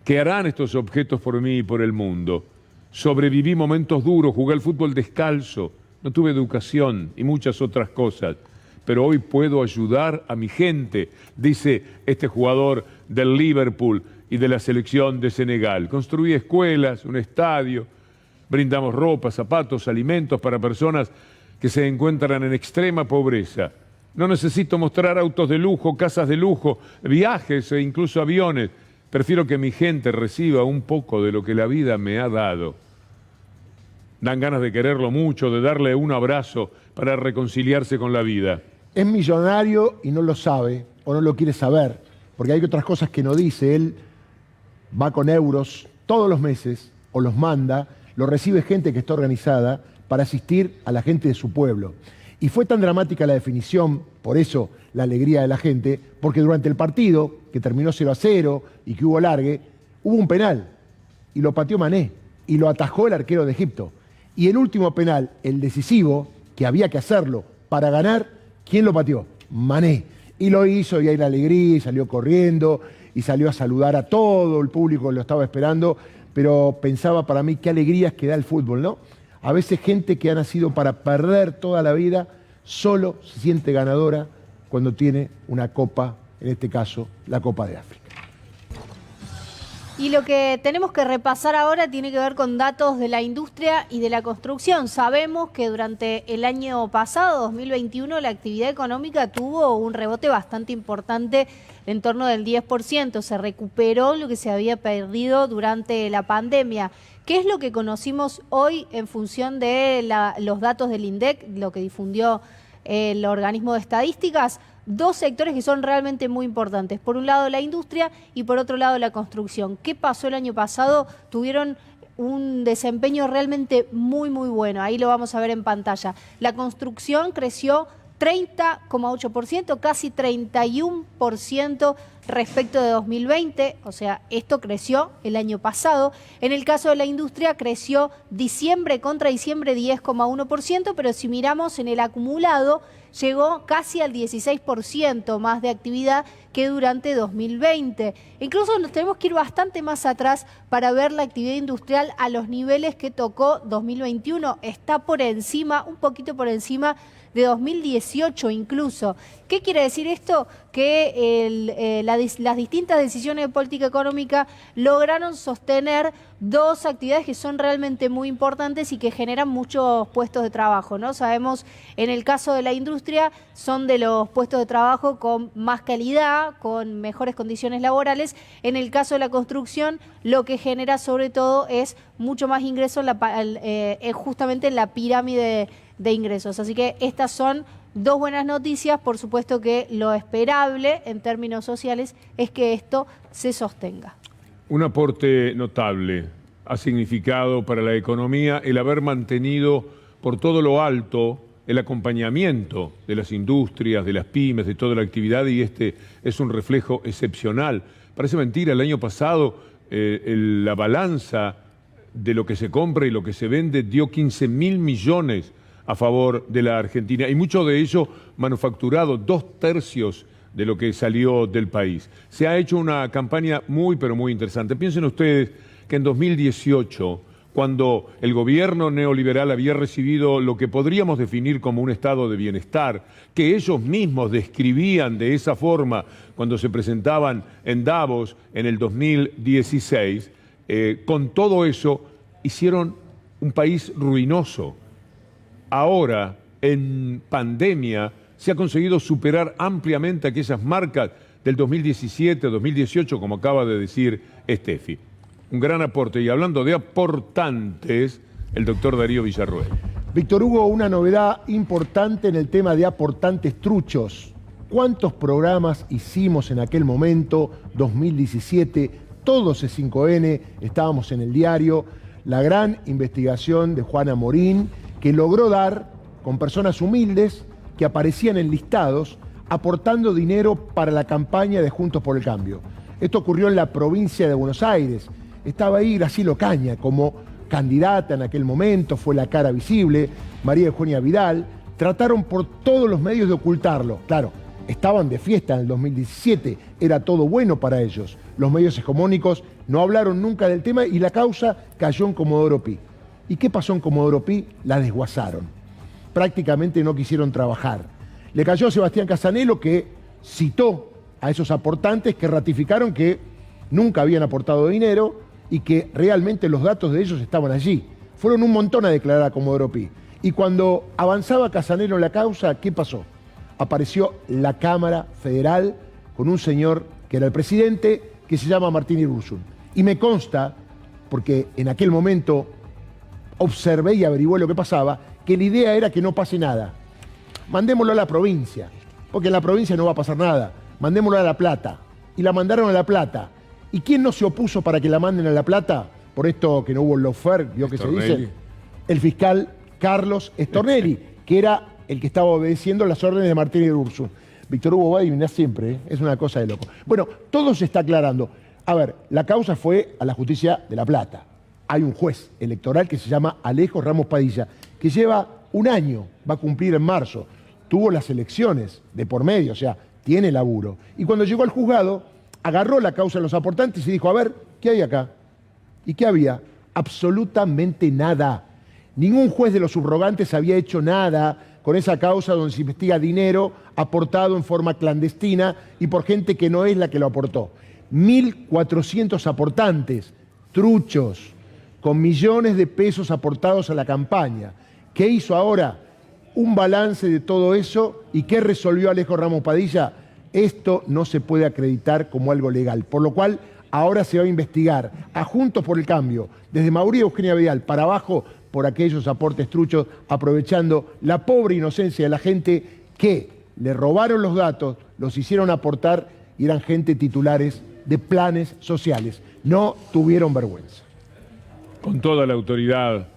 ¿Qué harán estos objetos por mí y por el mundo? Sobreviví momentos duros, jugué al fútbol descalzo, no tuve educación y muchas otras cosas. Pero hoy puedo ayudar a mi gente, dice este jugador del Liverpool y de la selección de Senegal. Construí escuelas, un estadio, brindamos ropa, zapatos, alimentos para personas que se encuentran en extrema pobreza. No necesito mostrar autos de lujo, casas de lujo, viajes e incluso aviones. Prefiero que mi gente reciba un poco de lo que la vida me ha dado. Dan ganas de quererlo mucho, de darle un abrazo para reconciliarse con la vida. Es millonario y no lo sabe o no lo quiere saber, porque hay otras cosas que no dice. Él va con euros todos los meses o los manda, lo recibe gente que está organizada para asistir a la gente de su pueblo. Y fue tan dramática la definición, por eso la alegría de la gente, porque durante el partido, que terminó 0-0 y que hubo largue, hubo un penal y lo pateó Mané y lo atajó el arquero de Egipto. Y el último penal, el decisivo, que había que hacerlo para ganar, ¿quién lo pateó? Mané. Y lo hizo y hay la alegría y salió corriendo y salió a saludar a todo el público que lo estaba esperando, pero pensaba para mí qué alegrías que da el fútbol, ¿no? A veces gente que ha nacido para perder toda la vida solo se siente ganadora cuando tiene una copa, en este caso la Copa de África. Y lo que tenemos que repasar ahora tiene que ver con datos de la industria y de la construcción. Sabemos que durante el año pasado, 2021, la actividad económica tuvo un rebote bastante importante, en torno del 10%. Se recuperó lo que se había perdido durante la pandemia. ¿Qué es lo que conocimos hoy en función de los datos del INDEC, lo que difundió el organismo de estadísticas? Dos sectores que son realmente muy importantes. Por un lado la industria y por otro lado la construcción. ¿Qué pasó el año pasado? Tuvieron un desempeño realmente muy bueno. Ahí lo vamos a ver en pantalla. La construcción creció 30,8%, casi 31% respecto de 2020, o sea, esto creció el año pasado. En el caso de la industria creció diciembre contra diciembre 10,1%, pero si miramos en el acumulado, llegó casi al 16% más de actividad que durante 2020. Incluso nos tenemos que ir bastante más atrás para ver la actividad industrial a los niveles que tocó 2021. Está por encima, un poquito por encima de 2018 incluso. ¿Qué quiere decir esto? Que las distintas decisiones de política económica lograron sostener dos actividades que son realmente muy importantes y que generan muchos puestos de trabajo, ¿no? Sabemos, en el caso de la industria, son de los puestos de trabajo con más calidad, con mejores condiciones laborales. En el caso de la construcción, lo que genera sobre todo es mucho más ingreso justamente en la pirámide de ingresos. Así que estas son dos buenas noticias. Por supuesto que lo esperable en términos sociales es que esto se sostenga. Un aporte notable ha significado para la economía el haber mantenido por todo lo alto el acompañamiento de las industrias, de las pymes, de toda la actividad, y este es un reflejo excepcional. Parece mentira, el año pasado la balanza de lo que se compra y lo que se vende dio 15.000 millones a favor de la Argentina, y mucho de ello manufacturado, 2/3 de lo que salió del país. Se ha hecho una campaña muy, pero muy interesante. Piensen ustedes que en 2018, cuando el gobierno neoliberal había recibido lo que podríamos definir como un estado de bienestar, que ellos mismos describían de esa forma cuando se presentaban en Davos en el 2016, con todo eso hicieron un país ruinoso. Ahora, en pandemia, se ha conseguido superar ampliamente aquellas marcas del 2017, 2018, como acaba de decir Estefi. Un gran aporte. Y hablando de aportantes, el doctor Darío Villarroel. Víctor Hugo, una novedad importante en el tema de aportantes truchos. ¿Cuántos programas hicimos en aquel momento, 2017? Todos C5N, estábamos en el diario. La gran investigación de Juana Morín, que logró dar con personas humildes que aparecían en listados aportando dinero para la campaña de Juntos por el Cambio. Esto ocurrió en la provincia de Buenos Aires. Estaba ahí Graciela Ocaña como candidata en aquel momento, fue la cara visible, María Eugenia Vidal. Trataron por todos los medios de ocultarlo. Claro, estaban de fiesta en el 2017, era todo bueno para ellos. Los medios hegemónicos no hablaron nunca del tema y la causa cayó en Comodoro Pi. ¿Y qué pasó en Comodoro Pi? La desguazaron. Prácticamente no quisieron trabajar. Le cayó a Sebastián Casanelo, que citó a esos aportantes que ratificaron que nunca habían aportado dinero y que realmente los datos de ellos estaban allí. Fueron un montón a declarar a Comodoro Pi. Y cuando avanzaba Casanelo en la causa, ¿qué pasó? Apareció la Cámara Federal con un señor que era el presidente, que se llama Martín Irursun. Y me consta, porque en aquel momento observé y averigué lo que pasaba, que la idea era que no pase nada. Mandémoslo a la provincia, porque en la provincia no va a pasar nada. Mandémoslo a La Plata. Y la mandaron a La Plata. ¿Y quién no se opuso para que la manden a La Plata? Por esto que no hubo lawfare, ¿vio que se dice? El fiscal Carlos Stornelli, que era el que estaba obedeciendo las órdenes de Martín Irursun. Víctor Hugo va a adivinar siempre, ¿eh? Es una cosa de loco. Bueno, todo se está aclarando. A ver, la causa fue a la justicia de La Plata. Hay un juez electoral que se llama Alejo Ramos Padilla, que lleva un año, va a cumplir en marzo. Tuvo las elecciones de por medio, o sea, tiene laburo. Y cuando llegó al juzgado, agarró la causa de los aportantes y dijo, a ver, ¿qué hay acá? ¿Y qué había? Absolutamente nada. Ningún juez de los subrogantes había hecho nada con esa causa donde se investiga dinero aportado en forma clandestina y por gente que no es la que lo aportó. 1.400 aportantes, truchos, con millones de pesos aportados a la campaña. ¿Qué hizo ahora? Un balance de todo eso. ¿Y qué resolvió Alejo Ramos Padilla? Esto no se puede acreditar como algo legal, por lo cual ahora se va a investigar a Juntos por el Cambio, desde María Eugenia Vidal para abajo, por aquellos aportes truchos, aprovechando la pobre inocencia de la gente que le robaron los datos, los hicieron aportar y eran gente titulares de planes sociales. No tuvieron vergüenza. Con toda la autoridad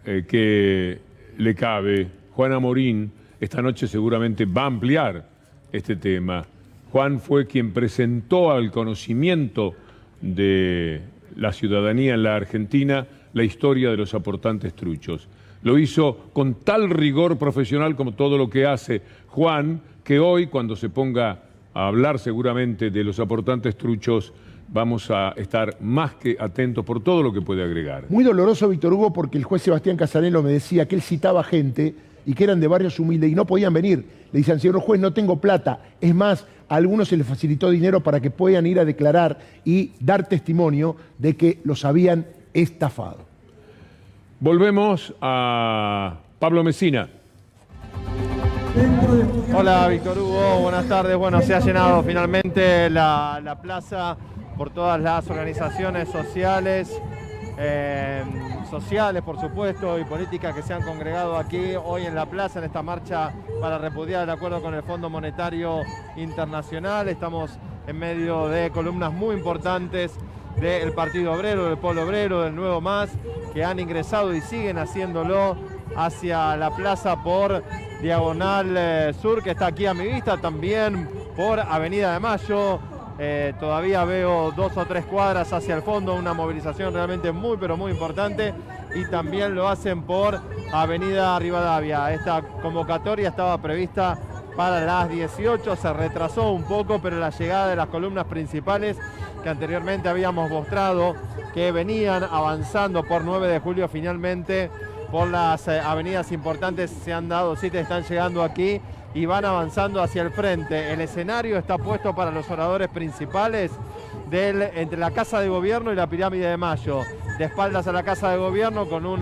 que le cabe, Juana Morín esta noche seguramente va a ampliar este tema. Juan fue quien presentó al conocimiento de la ciudadanía en la Argentina la historia de los aportantes truchos. Lo hizo con tal rigor profesional como todo lo que hace Juan, que hoy, cuando se ponga a hablar seguramente de los aportantes truchos, vamos a estar más que atentos por todo lo que puede agregar. Muy doloroso, Víctor Hugo, porque el juez Sebastián Casanelo me decía que él citaba gente y que eran de barrios humildes y no podían venir. Le decían, señor juez, no tengo plata. Es más, a algunos se les facilitó dinero para que puedan ir a declarar y dar testimonio de que los habían estafado. Volvemos a Pablo Messina. Hola Víctor Hugo, buenas tardes. Bueno, se ha llenado finalmente la plaza por todas las organizaciones sociales, por supuesto, y políticas que se han congregado aquí hoy en la plaza, en esta marcha para repudiar el acuerdo con el Fondo Monetario Internacional. Estamos en medio de columnas muy importantes del Partido Obrero, del Pueblo Obrero, del Nuevo Más, que han ingresado y siguen haciéndolo hacia la plaza por Diagonal Sur, que está aquí a mi vista, también por Avenida de Mayo. Todavía veo 2 o 3 cuadras hacia el fondo, una movilización realmente muy pero muy importante, y también lo hacen por Avenida Rivadavia. Esta convocatoria estaba prevista para las 18, se retrasó un poco, pero la llegada de las columnas principales que anteriormente habíamos mostrado, que venían avanzando por 9 de julio, finalmente por las avenidas importantes se han dado cita, están llegando aquí y van avanzando hacia el frente. El escenario está puesto para los oradores principales entre la Casa de Gobierno y la Pirámide de Mayo. De espaldas a la Casa de Gobierno, con un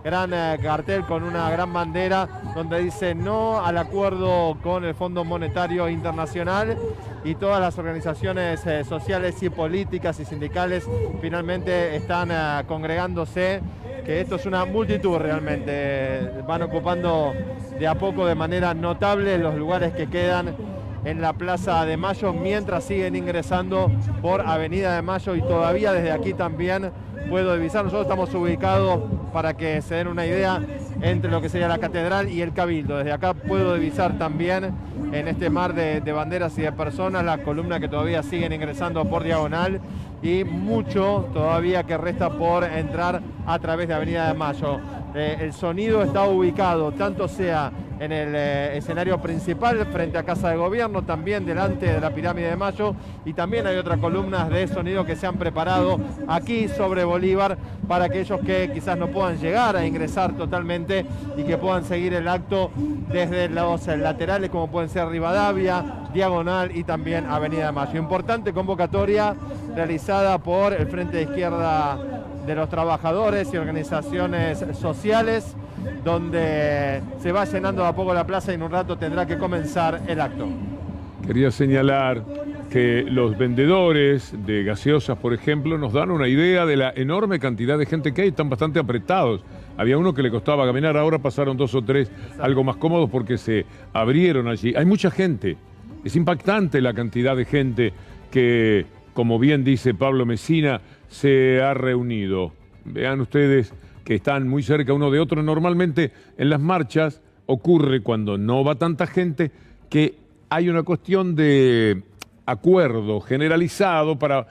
gran cartel, con una gran bandera donde dice no al acuerdo con el Fondo Monetario Internacional, y todas las organizaciones sociales y políticas y sindicales finalmente están congregándose, que esto es una multitud realmente. Van ocupando de a poco, de manera notable, los lugares que quedan en la Plaza de Mayo, mientras siguen ingresando por Avenida de Mayo, y todavía desde aquí también puedo divisar. Nosotros estamos ubicados, para que se den una idea, entre lo que sería la Catedral y el Cabildo. Desde acá puedo divisar también, en este mar de banderas y de personas, las columnas que todavía siguen ingresando por Diagonal, y mucho todavía que resta por entrar a través de Avenida de Mayo. El sonido está ubicado, tanto sea en el escenario principal frente a Casa de Gobierno, también delante de la Pirámide de Mayo, y también hay otras columnas de sonido que se han preparado aquí sobre Bolívar para aquellos que quizás no puedan llegar a ingresar totalmente y que puedan seguir el acto desde los laterales, como pueden ser Rivadavia, Diagonal y también Avenida de Mayo. Importante convocatoria realizada por el Frente de Izquierda de los Trabajadores y organizaciones sociales, donde se va llenando de a poco la plaza y en un rato tendrá que comenzar el acto. Quería señalar que los vendedores de gaseosas, por ejemplo, nos dan una idea de la enorme cantidad de gente que hay. Están bastante apretados. Había uno que le costaba caminar, ahora pasaron 2 o 3 algo más cómodos porque se abrieron allí. Hay mucha gente. Es impactante la cantidad de gente que, como bien dice Pablo Messina, se ha reunido. Vean ustedes que están muy cerca uno de otro. Normalmente en las marchas ocurre, cuando no va tanta gente, que hay una cuestión de acuerdo generalizado para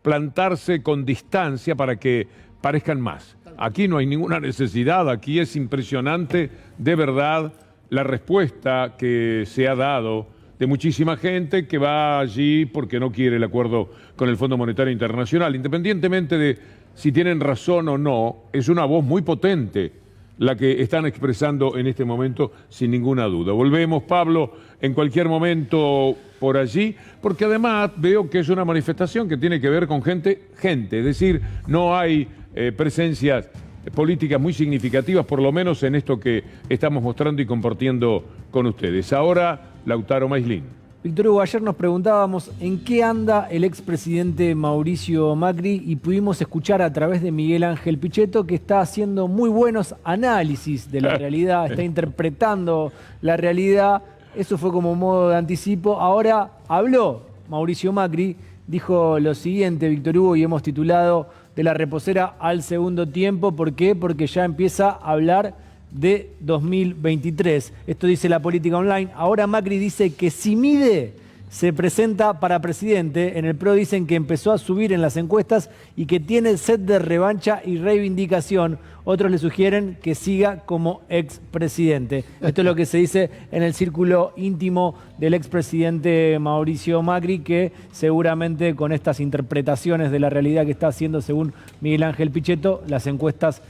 plantarse con distancia para que parezcan más. Aquí no hay ninguna necesidad, aquí es impresionante de verdad la respuesta que se ha dado de muchísima gente que va allí porque no quiere el acuerdo con el Fondo Monetario Internacional. Independientemente de si tienen razón o no, es una voz muy potente la que están expresando en este momento, sin ninguna duda. Volvemos, Pablo, en cualquier momento por allí, porque además veo que es una manifestación que tiene que ver con gente, es decir, no hay presencias políticas muy significativas, por lo menos en esto que estamos mostrando y compartiendo con ustedes. Ahora, Lautaro Maislin. Víctor Hugo, ayer nos preguntábamos en qué anda el expresidente Mauricio Macri, y pudimos escuchar a través de Miguel Ángel Pichetto que está haciendo muy buenos análisis de la realidad, está interpretando la realidad. Eso fue como modo de anticipo. Ahora habló Mauricio Macri, dijo lo siguiente, Víctor Hugo, y hemos titulado "De la reposera al segundo tiempo". ¿Por qué? Porque ya empieza a hablar de 2023. Esto dice La Política Online. Ahora Macri dice que si mide, se presenta para presidente. En el PRO dicen que empezó a subir en las encuestas y que tiene sed de revancha y reivindicación. Otros le sugieren que siga como expresidente. Esto es lo que se dice en el círculo íntimo del expresidente Mauricio Macri, que seguramente con estas interpretaciones de la realidad que está haciendo, según Miguel Ángel Pichetto, las encuestas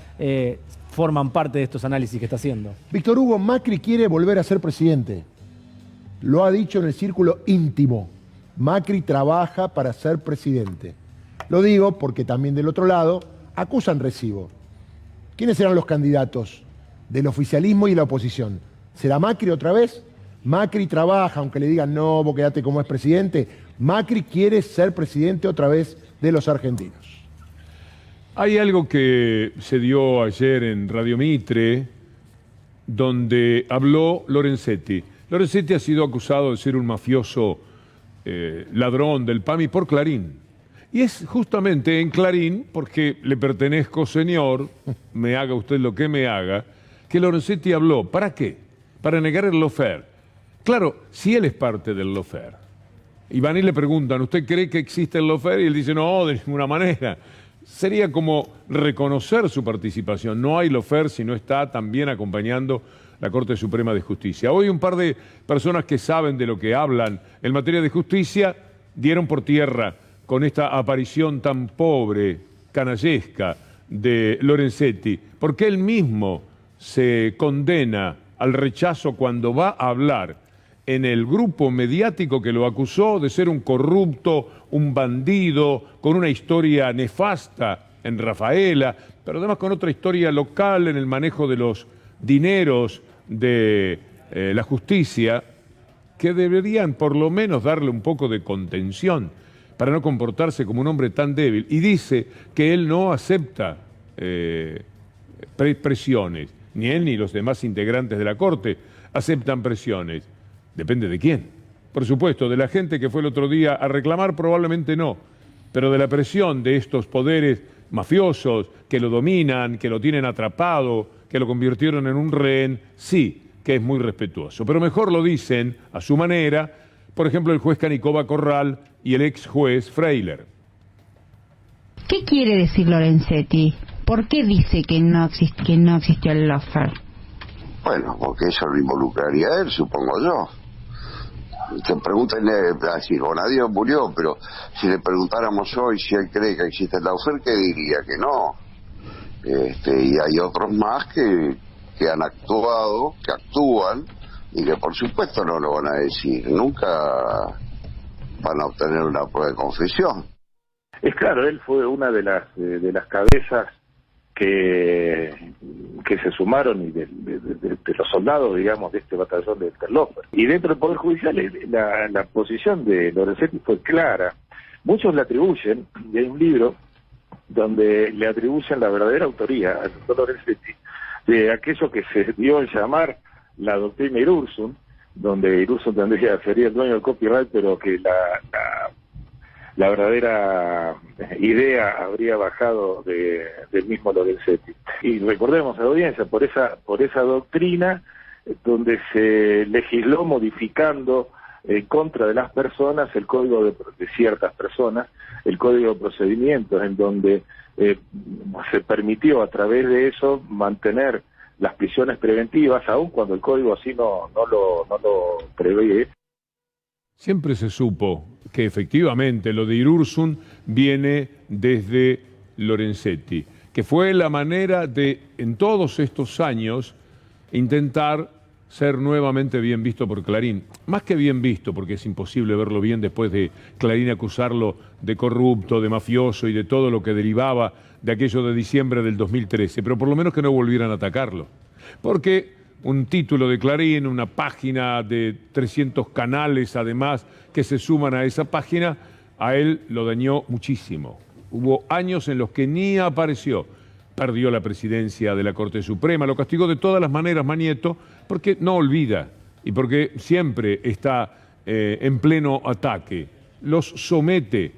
forman parte de estos análisis que está haciendo. Víctor Hugo, Macri quiere volver a ser presidente. Lo ha dicho en el círculo íntimo. Macri trabaja para ser presidente. Lo digo porque también del otro lado acusan recibo. ¿Quiénes serán los candidatos del oficialismo y la oposición? ¿Será Macri otra vez? Macri trabaja, aunque le digan no, vos quedate como expresidente. Macri quiere ser presidente otra vez de los argentinos. Hay algo que se dio ayer en Radio Mitre, donde habló Lorenzetti. Lorenzetti ha sido acusado de ser un mafioso ladrón del PAMI por Clarín. Y es justamente en Clarín, porque le pertenezco, señor, me haga usted lo que me haga, que Lorenzetti habló. ¿Para qué? Para negar el lawfare. Claro, si él es parte del lawfare. Y van y le preguntan, ¿usted cree que existe el lawfare? Y él dice, no, de ninguna manera. Sería como reconocer su participación. No hay lawfare si no está también acompañando la Corte Suprema de Justicia. Hoy un par de personas que saben de lo que hablan en materia de justicia dieron por tierra con esta aparición tan pobre, canallesca de Lorenzetti, porque él mismo se condena al rechazo cuando va a hablar en el grupo mediático que lo acusó de ser un corrupto, un bandido, con una historia nefasta en Rafaela, pero además con otra historia local en el manejo de los dineros de la justicia, que deberían por lo menos darle un poco de contención para no comportarse como un hombre tan débil. Y dice que él no acepta presiones, ni él ni los demás integrantes de la Corte aceptan presiones. Depende de quién. Por supuesto, de la gente que fue el otro día a reclamar probablemente no, pero de la presión de estos poderes mafiosos que lo dominan, que lo tienen atrapado, que lo convirtieron en un rehén, sí, que es muy respetuoso. Pero mejor lo dicen a su manera, por ejemplo, el juez Canicoba Corral y el ex juez Freiler. ¿Qué quiere decir Lorenzetti? ¿Por qué dice que no existió el lawfare? Bueno, porque eso lo involucraría a él, supongo yo. Se pregúntenle, así, Bonadío murió, pero si le preguntáramos hoy si él cree que existe el lawfare, ¿qué diría? Que no. Y hay otros más que han actuado, que actúan, y que por supuesto no lo van a decir. Nunca van a obtener una prueba de confesión. Es claro, él fue una de las cabezas que se sumaron y de los soldados, digamos, de este batallón de Interloper. Y dentro del Poder Judicial la posición de Lorenzetti fue clara. Muchos le atribuyen, y hay un libro donde le atribuyen la verdadera autoría al doctor Lorenzetti de aquello que se dio en llamar la doctrina Irurzun, donde Irurzun sería el dueño del copyright, pero que la verdadera idea habría bajado del mismo Lorenzetti. Y recordemos a la audiencia, por esa doctrina donde se legisló modificando en contra de las personas el código de ciertas personas, el código de procedimientos, en donde se permitió a través de eso mantener las prisiones preventivas, aun cuando el código así no lo prevé. Siempre se supo que efectivamente lo de Irurzun viene desde Lorenzetti, que fue la manera de, en todos estos años, intentar ser nuevamente bien visto por Clarín. Más que bien visto, porque es imposible verlo bien después de Clarín acusarlo de corrupto, de mafioso y de todo lo que derivaba de aquello de diciembre del 2013, pero por lo menos que no volvieran a atacarlo. Porque un título de Clarín, una página de 300 canales además que se suman a esa página, a él lo dañó muchísimo. Hubo años en los que ni apareció. Perdió la presidencia de la Corte Suprema, lo castigó de todas las maneras Manieto, porque no olvida y porque siempre está en pleno ataque. Los somete,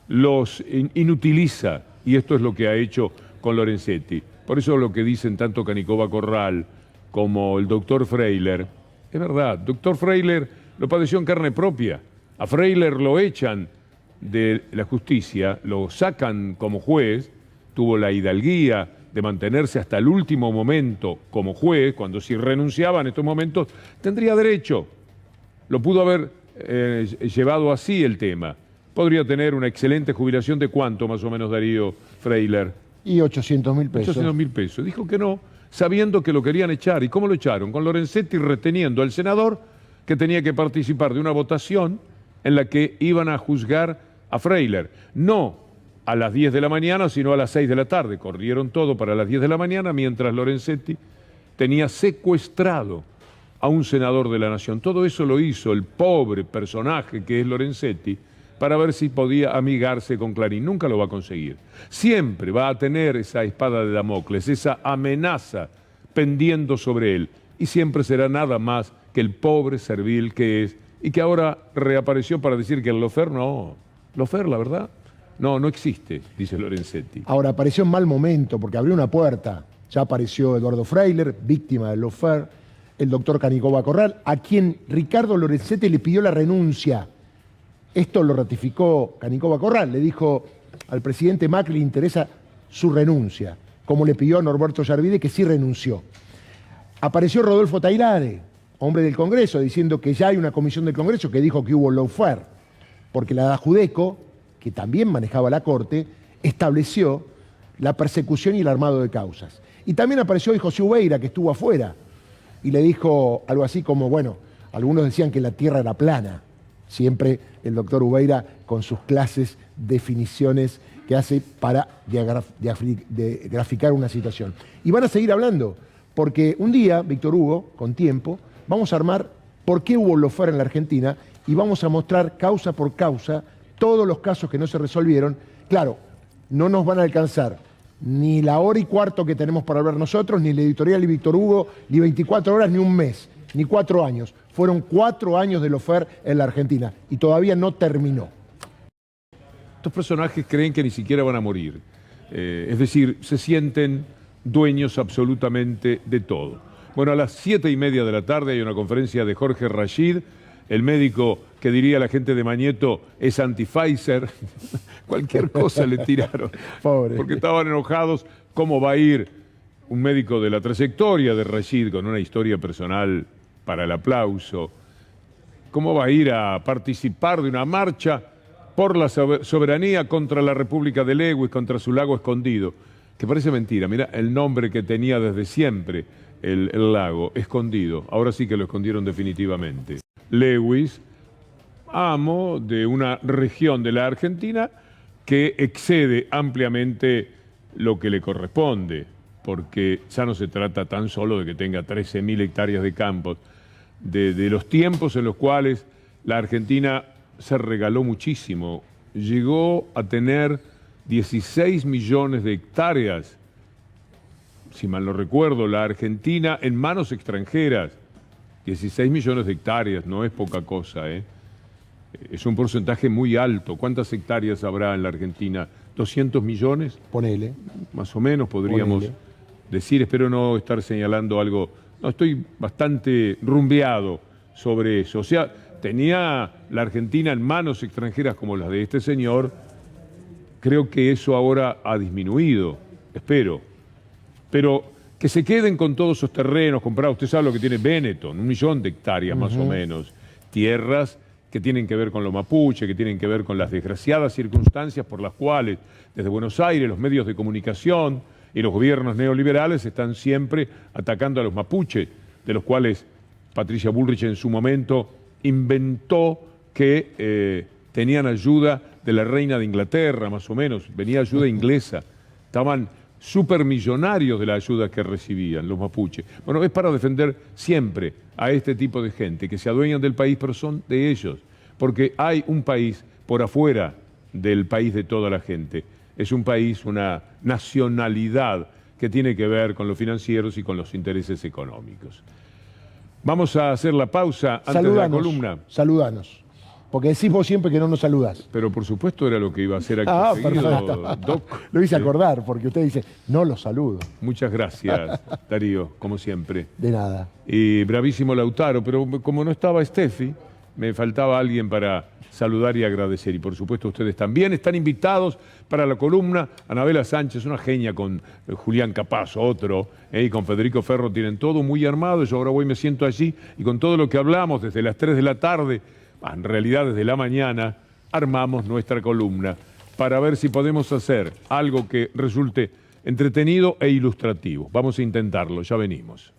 los inutiliza, y esto es lo que ha hecho con Lorenzetti. Por eso lo que dicen tanto Canicoba Corral como el doctor Freiler. Es verdad, doctor Freiler lo padeció en carne propia. A Freiler lo echan de la justicia, lo sacan como juez, tuvo la hidalguía de mantenerse hasta el último momento como juez, cuando si renunciaba en estos momentos tendría derecho. Lo pudo haber llevado así el tema. Podría tener una excelente jubilación. ¿De cuánto más o menos, Darío Freiler? Y 800.000 pesos. 800.000 pesos. Dijo que no, sabiendo que lo querían echar. ¿Y cómo lo echaron? Con Lorenzetti reteniendo al senador que tenía que participar de una votación en la que iban a juzgar a Freiler. No a las 10 de la mañana, sino a las 6 de la tarde. Corrieron todo para las 10 de la mañana, mientras Lorenzetti tenía secuestrado a un senador de la Nación. Todo eso lo hizo el pobre personaje que es Lorenzetti para ver si podía amigarse con Clarín. Nunca lo va a conseguir. Siempre va a tener esa espada de Damocles, esa amenaza pendiendo sobre él. Y siempre será nada más que el pobre servil que es y que ahora reapareció para decir que el Lofer no. Lofer, la verdad, no existe, dice Lorenzetti. Ahora apareció en mal momento porque abrió una puerta. Ya apareció Eduardo Freiler, víctima del Lofer, el doctor Canicoba Corral, a quien Ricardo Lorenzetti le pidió la renuncia. Esto lo ratificó Canicoba Corral, le dijo al presidente Macri le interesa su renuncia, como le pidió a Norberto Yarvide, que sí renunció. Apareció Rodolfo Tairade, hombre del Congreso, diciendo que ya hay una comisión del Congreso que dijo que hubo lawfare, porque la Judeco, que también manejaba la Corte, estableció la persecución y el armado de causas. Y también apareció José Ubeira, que estuvo afuera, y le dijo algo así como, bueno, algunos decían que la Tierra era plana. Siempre el doctor Ubeira con sus clases, definiciones que hace para graficar una situación. Y van a seguir hablando, porque un día, Víctor Hugo, con tiempo, vamos a armar por qué hubo lawfare en la Argentina y vamos a mostrar causa por causa todos los casos que no se resolvieron. Claro, no nos van a alcanzar ni la hora y cuarto que tenemos para hablar nosotros, ni la editorial de Víctor Hugo, ni 24 horas, ni un mes, ni 4 años. Fueron 4 años de lawfare en la Argentina y todavía no terminó. Estos personajes creen que ni siquiera van a morir. Es decir, se sienten dueños absolutamente de todo. Bueno, a las 7:30 de la tarde hay una conferencia de Jorge Rashid, el médico que diría la gente de Mañeto es anti-Pfizer. Cualquier cosa le tiraron. Pobre. Porque estaban enojados. ¿Cómo va a ir un médico de la trayectoria de Rashid, con una historia personal para el aplauso? ¿Cómo va a ir a participar de una marcha por la soberanía contra la República de Lewis, contra su lago escondido? Que parece mentira. Mira el nombre que tenía desde siempre el lago, escondido. Ahora sí que lo escondieron definitivamente. Lewis, amo de una región de la Argentina que excede ampliamente lo que le corresponde, porque ya no se trata tan solo de que tenga 13.000 hectáreas de campos, de los tiempos en los cuales la Argentina se regaló muchísimo. Llegó a tener 16 millones de hectáreas, si mal no recuerdo, la Argentina en manos extranjeras. 16 millones de hectáreas, no es poca cosa, ¿eh? Es un porcentaje muy alto. ¿Cuántas hectáreas habrá en la Argentina? ¿200 millones? Ponele. Más o menos podríamos decir, espero no estar señalando algo. No, estoy bastante rumbeado sobre eso. O sea, tenía la Argentina en manos extranjeras como las de este señor. Creo que eso ahora ha disminuido, espero. Pero que se queden con todos esos terrenos comprados. Usted sabe lo que tiene Benetton, 1 millón de hectáreas más o menos. Tierras que tienen que ver con los mapuche, que tienen que ver con las desgraciadas circunstancias por las cuales desde Buenos Aires los medios de comunicación y los gobiernos neoliberales están siempre atacando a los mapuches, de los cuales Patricia Bullrich en su momento inventó que tenían ayuda de la reina de Inglaterra, más o menos, venía ayuda inglesa, estaban supermillonarios de la ayuda que recibían los mapuches. Bueno, es para defender siempre a este tipo de gente que se adueñan del país, pero son de ellos, porque hay un país por afuera del país de toda la gente. Es un país, una nacionalidad que tiene que ver con los financieros y con los intereses económicos. Vamos a hacer la pausa antes de la columna. Saludanos. Porque decís vos siempre que no nos saludás. Pero por supuesto era lo que iba a hacer aquí seguido, Doc. Lo hice acordar, porque usted dice, no los saludo. Muchas gracias, Darío, como siempre. De nada. Y bravísimo Lautaro, pero como no estaba Steffi, me faltaba alguien para saludar y agradecer. Y por supuesto ustedes también están invitados para la columna. Anabela Sánchez, una genia, con Julián Capaz, otro, y con Federico Ferro, tienen todo muy armado. Yo ahora voy y me siento allí, y con todo lo que hablamos desde las 3 de la tarde, en realidad desde la mañana, armamos nuestra columna para ver si podemos hacer algo que resulte entretenido e ilustrativo. Vamos a intentarlo, ya venimos.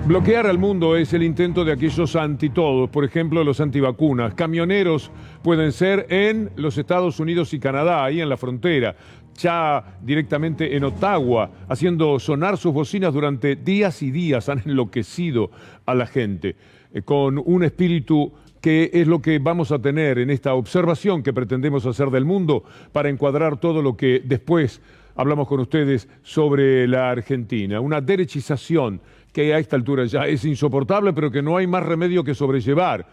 Bloquear al mundo es el intento de aquellos anti-todos, por ejemplo, los antivacunas. Camioneros pueden ser en los Estados Unidos y Canadá, ahí en la frontera, ya directamente en Ottawa, haciendo sonar sus bocinas durante días y días. Han enloquecido a la gente con un espíritu que es lo que vamos a tener en esta observación que pretendemos hacer del mundo para encuadrar todo lo que después hablamos con ustedes sobre la Argentina. Una derechización que a esta altura ya es insoportable, pero que no hay más remedio que sobrellevar,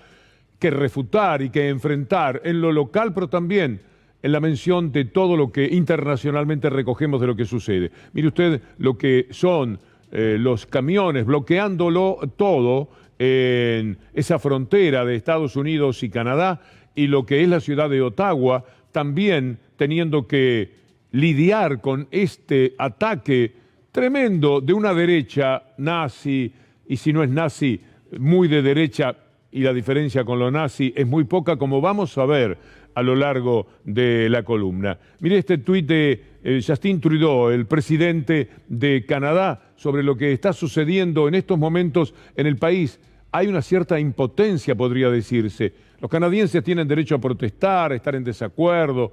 que refutar y que enfrentar en lo local, pero también en la mención de todo lo que internacionalmente recogemos de lo que sucede. Mire usted lo que son los camiones bloqueándolo todo en esa frontera de Estados Unidos y Canadá, y lo que es la ciudad de Ottawa, también teniendo que lidiar con este ataque tremendo de una derecha nazi, y si no es nazi, muy de derecha, y la diferencia con lo nazi es muy poca, como vamos a ver a lo largo de la columna. Mire este tuit de Justin Trudeau, el presidente de Canadá, sobre lo que está sucediendo en estos momentos en el país. Hay una cierta impotencia, podría decirse. Los canadienses tienen derecho a protestar, a estar en desacuerdo.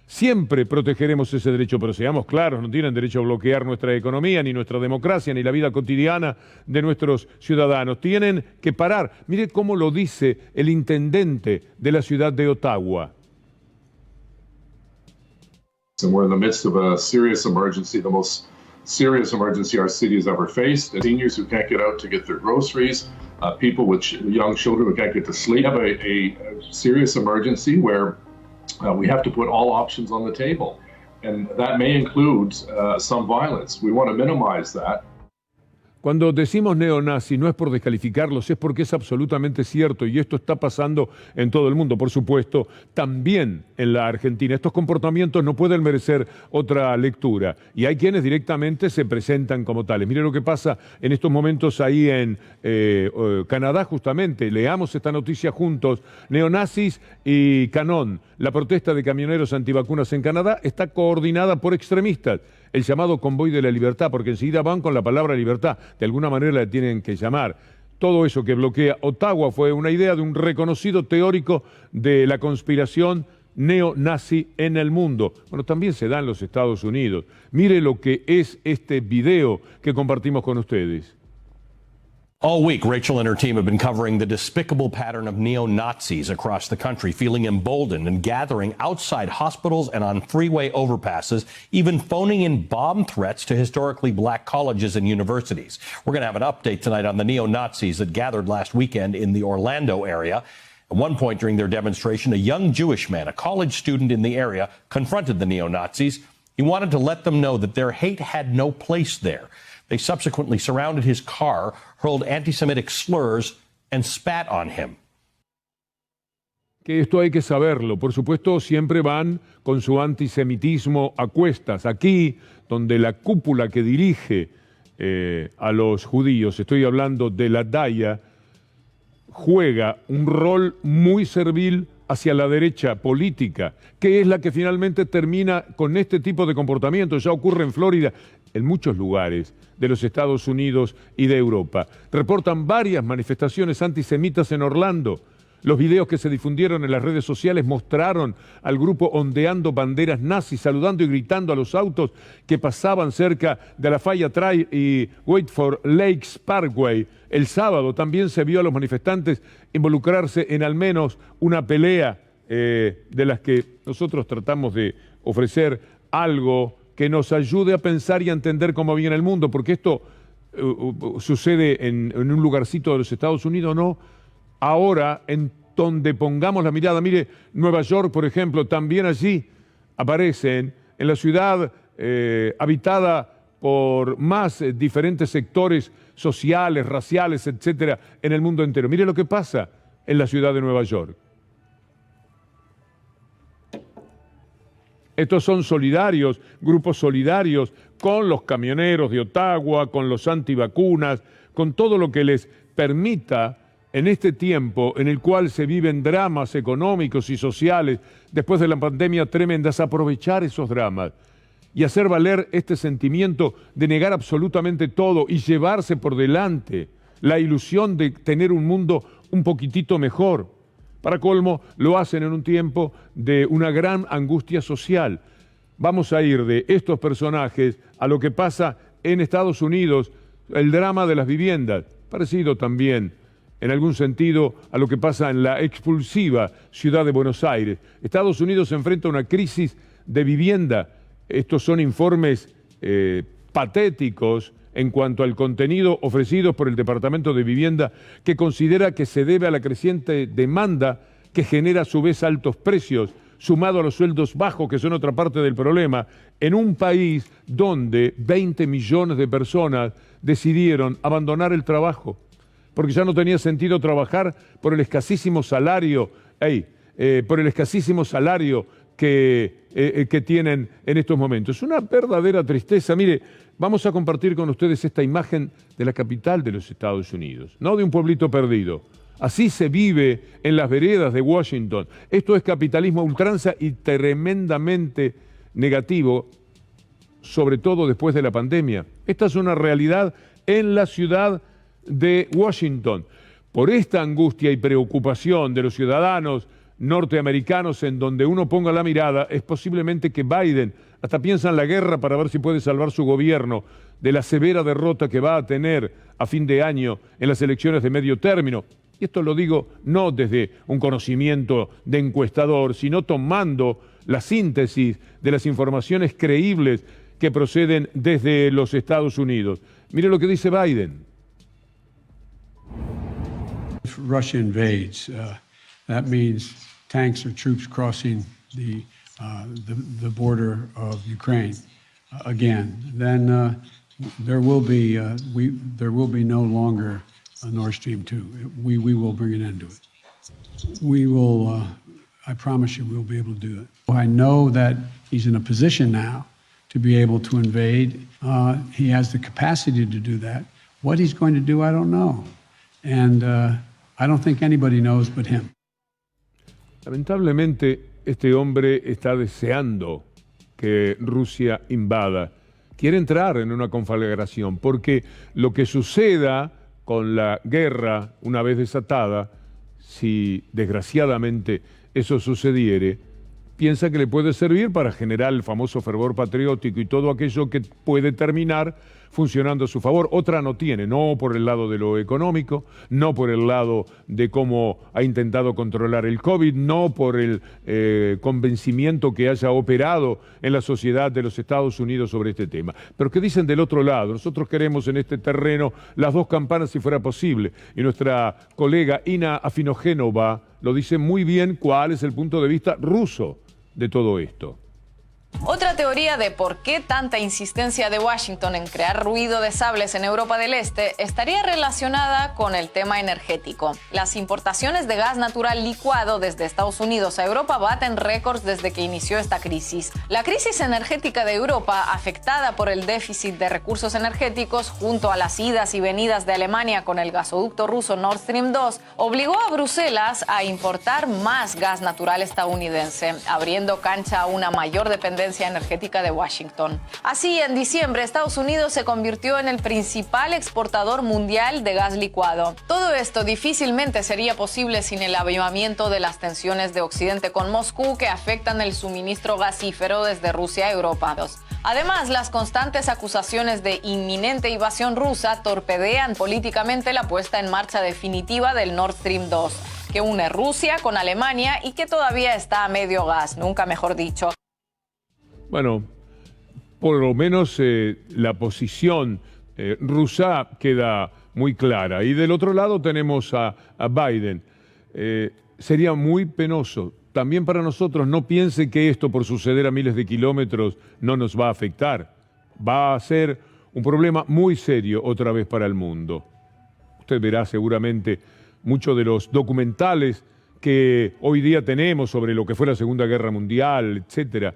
Siempre protegeremos ese derecho, pero seamos claros, no tienen derecho a bloquear nuestra economía, ni nuestra democracia, ni la vida cotidiana de nuestros ciudadanos. Tienen que parar. Mire cómo lo dice el intendente de la ciudad de Ottawa. And we're in the midst of a serious emergency, the most serious emergency our city has ever faced. Seniors who can't get out to get their groceries, people with young children who can't get to sleep. We have a serious emergency where we have to put all options on the table, and that may include some violence. We want to minimize that. Cuando decimos neonazi no es por descalificarlos, es porque es absolutamente cierto, y esto está pasando en todo el mundo, por supuesto, también en la Argentina. Estos comportamientos no pueden merecer otra lectura, y hay quienes directamente se presentan como tales. Mire lo que pasa en estos momentos ahí en Canadá, justamente. Leamos esta noticia juntos. Neonazis y Canon. La protesta de camioneros antivacunas en Canadá está coordinada por extremistas, el llamado convoy de la libertad, porque enseguida van con la palabra libertad, de alguna manera la tienen que llamar. Todo eso que bloquea Ottawa fue una idea de un reconocido teórico de la conspiración neonazi en el mundo. Bueno, también se da en los Estados Unidos. Mire lo que es este video que compartimos con ustedes. All week, Rachel and her team have been covering the despicable pattern of neo-Nazis across the country, feeling emboldened and gathering outside hospitals and on freeway overpasses, even phoning in bomb threats to historically black colleges and universities. We're going to have an update tonight on the neo-Nazis that gathered last weekend in the Orlando area. At one point during their demonstration, a young Jewish man, a college student in the area, confronted the neo-Nazis. He wanted to let them know that their hate had no place there. They subsequently surrounded his car, hurled anti-Semitic slurs, and spat on him. Que esto hay que saberlo. Por supuesto, siempre van con su antisemitismo a cuestas. Aquí, donde la cúpula que dirige a los judíos, estoy hablando de la DAIA, juega un rol muy servil hacia la derecha política, que es la que finalmente termina con este tipo de comportamiento. Ya ocurre en Florida, en muchos lugares de los Estados Unidos y de Europa. Reportan varias manifestaciones antisemitas en Orlando. Los videos que se difundieron en las redes sociales mostraron al grupo ondeando banderas nazis, saludando y gritando a los autos que pasaban cerca de la Lafayette Drive y Whiteford Lakes Parkway. El sábado también se vio a los manifestantes involucrarse en al menos una pelea de las que nosotros tratamos de ofrecer algo que nos ayude a pensar y a entender cómo viene el mundo, porque esto sucede en un lugarcito de los Estados Unidos, no. Ahora, en donde pongamos la mirada, mire, Nueva York, por ejemplo, también allí aparecen, en la ciudad habitada por más diferentes sectores sociales, raciales, etcétera, en el mundo entero. Mire lo que pasa en la ciudad de Nueva York. Estos son solidarios, grupos solidarios con los camioneros de Ottawa, con los antivacunas, con todo lo que les permita en este tiempo en el cual se viven dramas económicos y sociales después de la pandemia tremendas, aprovechar esos dramas y hacer valer este sentimiento de negar absolutamente todo y llevarse por delante la ilusión de tener un mundo un poquitito mejor. Para colmo, lo hacen en un tiempo de una gran angustia social. Vamos a ir de estos personajes a lo que pasa en Estados Unidos, el drama de las viviendas, parecido también en algún sentido a lo que pasa en la expulsiva ciudad de Buenos Aires. Estados Unidos se enfrenta a una crisis de vivienda. Estos son informes patéticos en cuanto al contenido ofrecido por el Departamento de Vivienda, que considera que se debe a la creciente demanda que genera a su vez altos precios, sumado a los sueldos bajos, que son otra parte del problema, en un país donde 20 millones de personas decidieron abandonar el trabajo, porque ya no tenía sentido trabajar por el escasísimo salario, que tienen en estos momentos. Es una verdadera tristeza. Mire, vamos a compartir con ustedes esta imagen de la capital de los Estados Unidos, no de un pueblito perdido. Así se vive en las veredas de Washington. Esto es capitalismo a ultranza y tremendamente negativo, sobre todo después de la pandemia. Esta es una realidad en la ciudad de Washington. Por esta angustia y preocupación de los ciudadanos norteamericanos en donde uno ponga la mirada, es posiblemente que Biden hasta piensa en la guerra para ver si puede salvar su gobierno de la severa derrota que va a tener a fin de año en las elecciones de medio término. Y esto lo digo no desde un conocimiento de encuestador, sino tomando la síntesis de las informaciones creíbles que proceden desde los Estados Unidos. Mire lo que dice Biden. If Russia invades, that means tanks or troops crossing the border of Ukraine again. Then there will be no longer a Nord Stream 2. We will bring an end to it. We will. I promise you, we'll be able to do it. I know that he's in a position now to be able to invade. He has the capacity to do that. What he's going to do, I don't know, and I don't think anybody knows but him. Lamentablemente, este hombre está deseando que Rusia invada. Quiere entrar en una conflagración, porque lo que suceda con la guerra, una vez desatada, si desgraciadamente eso sucediere, piensa que le puede servir para generar el famoso fervor patriótico y todo aquello que puede terminar funcionando a su favor. Otra no tiene, no por el lado de lo económico, no por el lado de cómo ha intentado controlar el COVID, no por el convencimiento que haya operado en la sociedad de los Estados Unidos sobre este tema. Pero ¿qué dicen del otro lado? Nosotros queremos en este terreno las dos campanas si fuera posible. Y nuestra colega Ina Afinogénova lo dice muy bien cuál es el punto de vista ruso de todo esto. Otra teoría de por qué tanta insistencia de Washington en crear ruido de sables en Europa del Este estaría relacionada con el tema energético. Las importaciones de gas natural licuado desde Estados Unidos a Europa baten récords desde que inició esta crisis. La crisis energética de Europa, afectada por el déficit de recursos energéticos junto a las idas y venidas de Alemania con el gasoducto ruso Nord Stream 2, obligó a Bruselas a importar más gas natural estadounidense, abriendo cancha a una mayor dependencia energética de Washington. Así, en diciembre, Estados Unidos se convirtió en el principal exportador mundial de gas licuado. Todo esto difícilmente sería posible sin el avivamiento de las tensiones de Occidente con Moscú que afectan el suministro gasífero desde Rusia a Europa. Además, las constantes acusaciones de inminente invasión rusa torpedean políticamente la puesta en marcha definitiva del Nord Stream 2, que une Rusia con Alemania y que todavía está a medio gas, nunca mejor dicho. Bueno, por lo menos la posición Rousseau queda muy clara. Y del otro lado tenemos a Biden. Sería muy penoso. También para nosotros, no piense que esto por suceder a miles de kilómetros no nos va a afectar. Va a ser un problema muy serio otra vez para el mundo. Usted verá seguramente muchos de los documentales que hoy día tenemos sobre lo que fue la Segunda Guerra Mundial, etcétera.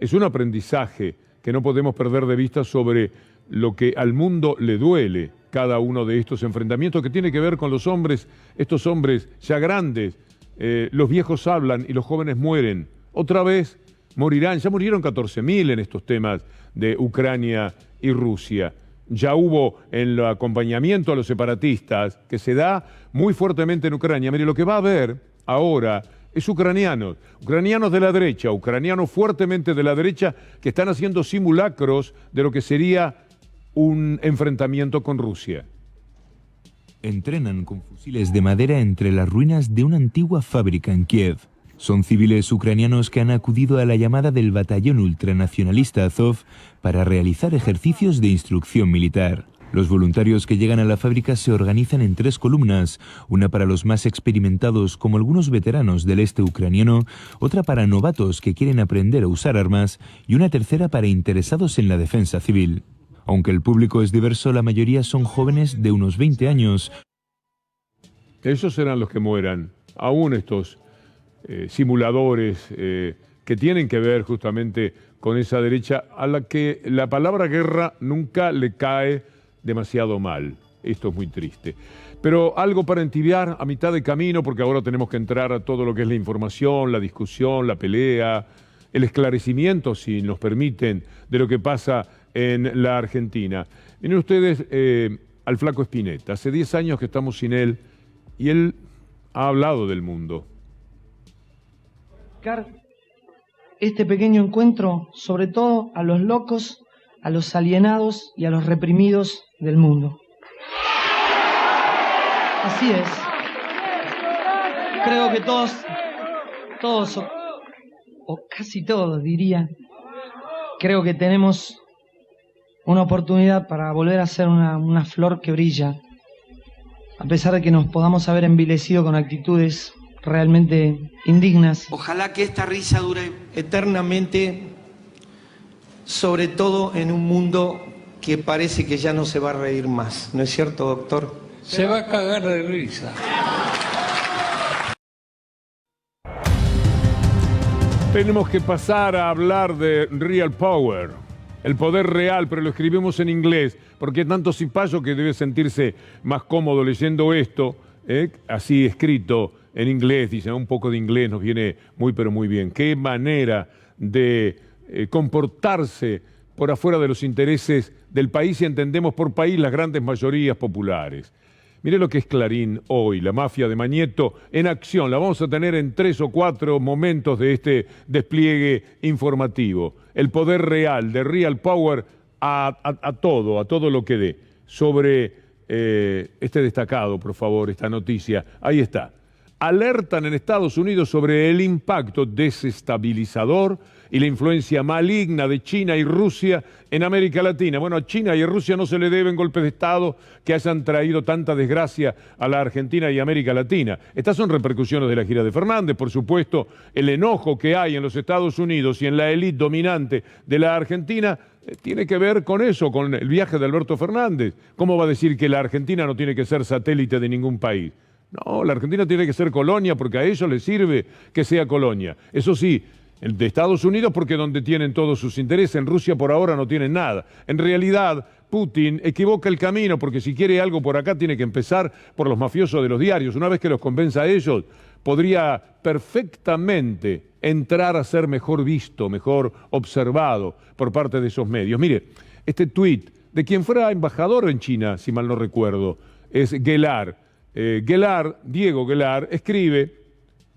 Es un aprendizaje que no podemos perder de vista sobre lo que al mundo le duele cada uno de estos enfrentamientos que tiene que ver con los hombres, estos hombres ya grandes. Los viejos hablan y los jóvenes mueren. Otra vez morirán. Ya murieron 14.000 en estos temas de Ucrania y Rusia. Ya hubo en el acompañamiento a los separatistas, que se da muy fuertemente en Ucrania. Mire, lo que va a haber ahora es ucranianos de la derecha, ucranianos fuertemente de la derecha, que están haciendo simulacros de lo que sería un enfrentamiento con Rusia. Entrenan con fusiles de madera entre las ruinas de una antigua fábrica en Kiev. Son civiles ucranianos que han acudido a la llamada del batallón ultranacionalista Azov para realizar ejercicios de instrucción militar. Los voluntarios que llegan a la fábrica se organizan en 3 columnas, una para los más experimentados como algunos veteranos del este ucraniano, otra para novatos que quieren aprender a usar armas y una tercera para interesados en la defensa civil. Aunque el público es diverso, la mayoría son jóvenes de unos 20 años. Esos serán los que mueran. Aún estos simuladores que tienen que ver justamente con esa derecha a la que la palabra guerra nunca le cae demasiado mal. Esto es muy triste. Pero algo para entibiar a mitad de camino, porque ahora tenemos que entrar a todo lo que es la información, la discusión, la pelea, el esclarecimiento, si nos permiten, de lo que pasa en la Argentina. Miren ustedes al flaco Spinetta. Hace 10 años que estamos sin él y él ha hablado del mundo. Este pequeño encuentro, sobre todo a los locos, a los alienados y a los reprimidos del mundo. Así es. Creo que todos o casi todos diría, creo que tenemos una oportunidad para volver a ser una flor que brilla, a pesar de que nos podamos haber envilecido con actitudes realmente indignas. Ojalá que esta risa dure eternamente, sobre todo en un mundo que parece que ya no se va a reír más. ¿No es cierto, doctor? Se va a cagar de risa. Tenemos que pasar a hablar de Real Power, el poder real, pero lo escribimos en inglés, porque es tanto cipayo que debe sentirse más cómodo leyendo esto, así escrito en inglés. Dicen, un poco de inglés nos viene muy, pero muy bien. Qué manera de comportarse por afuera de los intereses del país, y entendemos por país las grandes mayorías populares. Mire lo que es Clarín hoy, la mafia de Mañeto en acción. La vamos a tener en 3 o 4 momentos de este despliegue informativo. El poder real, de Real Power, a todo lo que dé. Sobre este destacado, por favor, esta noticia. Ahí está. Alertan en Estados Unidos sobre el impacto desestabilizador y la influencia maligna de China y Rusia en América Latina. Bueno, a China y a Rusia no se le deben golpes de Estado que hayan traído tanta desgracia a la Argentina y América Latina. Estas son repercusiones de la gira de Fernández, por supuesto. El enojo que hay en los Estados Unidos y en la élite dominante de la Argentina tiene que ver con eso, con el viaje de Alberto Fernández. ¿Cómo va a decir que la Argentina no tiene que ser satélite de ningún país? No, la Argentina tiene que ser colonia porque a ellos les sirve que sea colonia. Eso sí, de Estados Unidos porque donde tienen todos sus intereses. En Rusia por ahora no tienen nada. En realidad, Putin equivoca el camino porque si quiere algo por acá tiene que empezar por los mafiosos de los diarios. Una vez que los convenza a ellos, podría perfectamente entrar a ser mejor visto, mejor observado por parte de esos medios. Mire, este tuit de quien fuera embajador en China, si mal no recuerdo, es Gellar. Diego Gellar, escribe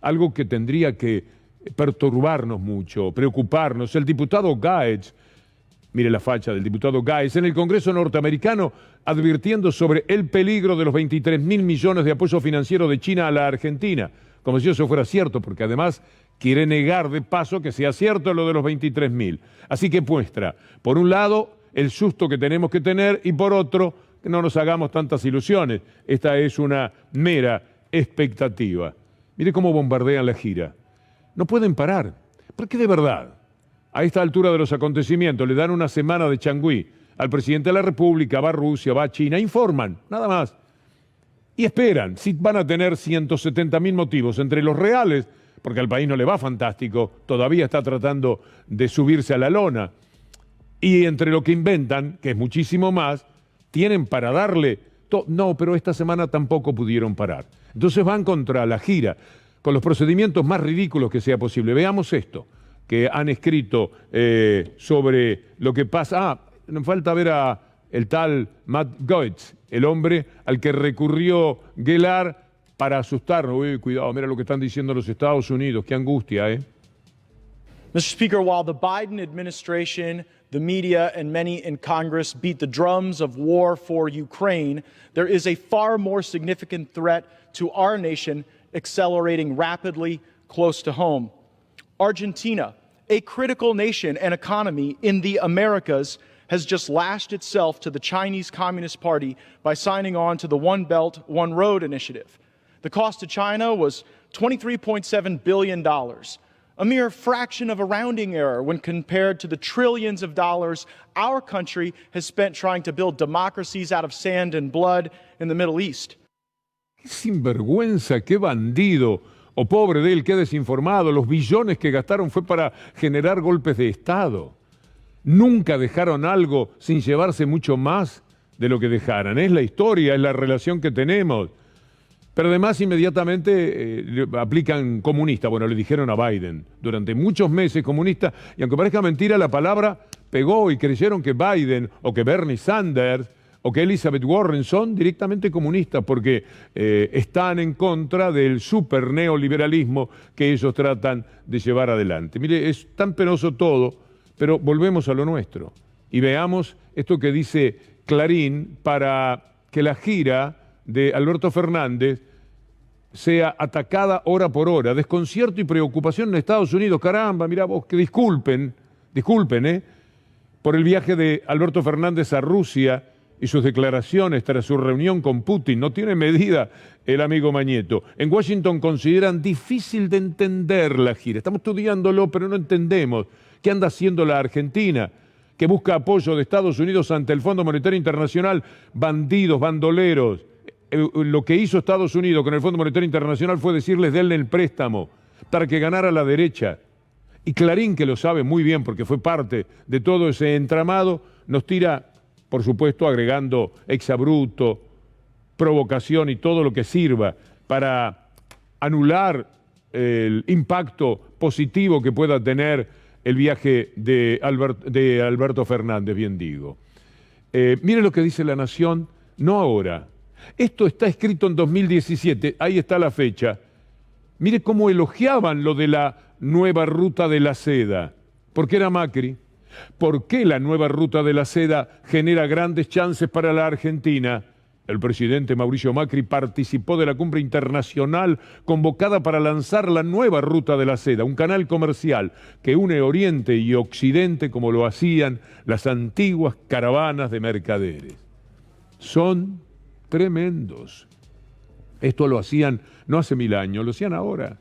algo que tendría que perturbarnos mucho, preocuparnos. El diputado Gaetz, mire la facha del diputado Gaetz, en el Congreso norteamericano advirtiendo sobre el peligro de los 23.000 millones de apoyo financiero de China a la Argentina, como si eso fuera cierto, porque además quiere negar de paso que sea cierto lo de los 23.000. Así que muestra, por un lado, el susto que tenemos que tener y por otro, que no nos hagamos tantas ilusiones. Esta es una mera expectativa. Mire cómo bombardean la gira. No pueden parar, porque de verdad, a esta altura de los acontecimientos, le dan una semana de changüí al presidente de la República, va a Rusia, va a China, informan, nada más. Y esperan, si van a tener 170.000 motivos, entre los reales, porque al país no le va fantástico, todavía está tratando de subirse a la lona, y entre lo que inventan, que es muchísimo más, tienen para darle... No, pero esta semana tampoco pudieron parar. Entonces van contra la gira, con los procedimientos más ridículos que sea posible. Veamos esto, que han escrito sobre lo que pasa. Nos falta ver a el tal Matt Gaetz, el hombre al que recurrió Gellar para asustarnos. Uy, cuidado, mira lo que están diciendo los Estados Unidos, qué angustia, ¿eh? Mr. Speaker, while the Biden administration, the media, and many in Congress beat the drums of war for Ukraine, there is a far more significant threat to our nation accelerating rapidly close to home. Argentina, a critical nation and economy in the Americas, has just lashed itself to the Chinese Communist Party by signing on to the One Belt, One Road initiative. The cost to China was $23.7 billion, a mere fraction of a rounding error when compared to the trillions of dollars our country has spent trying to build democracies out of sand and blood in the Middle East. Qué sinvergüenza, qué bandido, o pobre de él, qué desinformado. Los billones que gastaron fue para generar golpes de Estado. Nunca dejaron algo sin llevarse mucho más de lo que dejaran. Es la historia, es la relación que tenemos. Pero además inmediatamente aplican comunista. Bueno, le dijeron a Biden durante muchos meses comunista, y aunque parezca mentira, la palabra pegó y creyeron que Biden o que Bernie Sanders o que Elizabeth Warren son directamente comunistas porque están en contra del super neoliberalismo que ellos tratan de llevar adelante. Mire, es tan penoso todo, pero volvemos a lo nuestro y veamos esto que dice Clarín para que la gira de Alberto Fernández sea atacada hora por hora. Desconcierto y preocupación en Estados Unidos. Caramba, mirá vos, que disculpen, por el viaje de Alberto Fernández a Rusia y sus declaraciones tras su reunión con Putin. No tiene medida el amigo Mañeto. En Washington consideran difícil de entender la gira. Estamos estudiándolo, pero no entendemos. ¿Qué anda haciendo la Argentina? Que busca apoyo de Estados Unidos ante el Fondo Monetario Internacional. Bandidos, bandoleros. Lo que hizo Estados Unidos con el Fondo Monetario Internacional fue decirles denle el préstamo para que ganara la derecha. Y Clarín, que lo sabe muy bien porque fue parte de todo ese entramado, nos tira, por supuesto, agregando exabrupto, provocación y todo lo que sirva para anular el impacto positivo que pueda tener el viaje de Alberto Fernández, bien digo. Mire lo que dice La Nación, no ahora. Esto está escrito en 2017, ahí está la fecha. Mire cómo elogiaban lo de la nueva ruta de la seda. ¿Por qué era Macri? ¿Por qué la nueva ruta de la seda genera grandes chances para la Argentina? El presidente Mauricio Macri participó de la cumbre internacional convocada para lanzar la nueva ruta de la seda, un canal comercial que une Oriente y Occidente como lo hacían las antiguas caravanas de mercaderes. Son tremendos. Esto lo hacían no hace 1000 años, lo hacían ahora,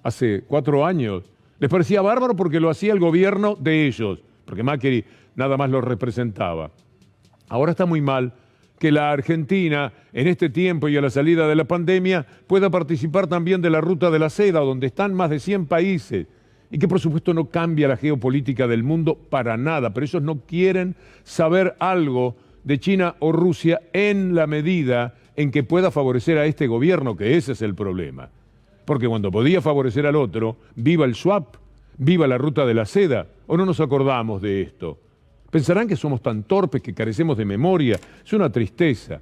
hace 4 años. Les parecía bárbaro porque lo hacía el gobierno de ellos, porque Macri nada más lo representaba. Ahora está muy mal que la Argentina, en este tiempo y a la salida de la pandemia, pueda participar también de la ruta de la seda, donde están más de 100 países, y que por supuesto no cambia la geopolítica del mundo para nada, pero ellos no quieren saber algo de China o Rusia en la medida en que pueda favorecer a este gobierno, que ese es el problema. Porque cuando podía favorecer al otro, viva el swap, viva la ruta de la seda, o no nos acordamos de esto. Pensarán que somos tan torpes que carecemos de memoria. Es una tristeza.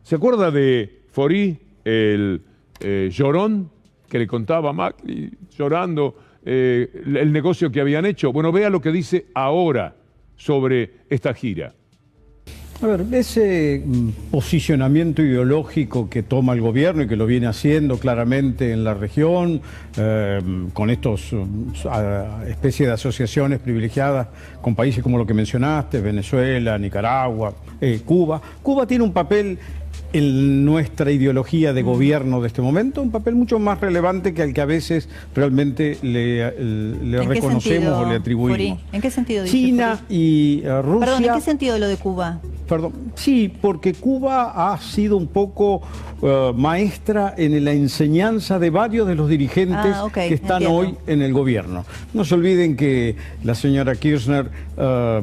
¿Se acuerda de Forí, el llorón, que le contaba a Macri, llorando el negocio que habían hecho? Bueno, vea lo que dice ahora sobre esta gira. A ver, ese posicionamiento ideológico que toma el gobierno y que lo viene haciendo claramente en la región, con estos especies de asociaciones privilegiadas con países como lo que mencionaste, Venezuela, Nicaragua, Cuba. Cuba tiene un papel en nuestra ideología de gobierno de este momento, un papel mucho más relevante que al que a veces realmente le reconocemos o le atribuimos. Furi? ¿En qué sentido dice China Furi? y Rusia... Perdón, ¿en qué sentido lo de Cuba? Perdón, sí, porque Cuba ha sido un poco maestra en la enseñanza de varios de los dirigentes que están hoy en el gobierno. No se olviden que la señora Kirchner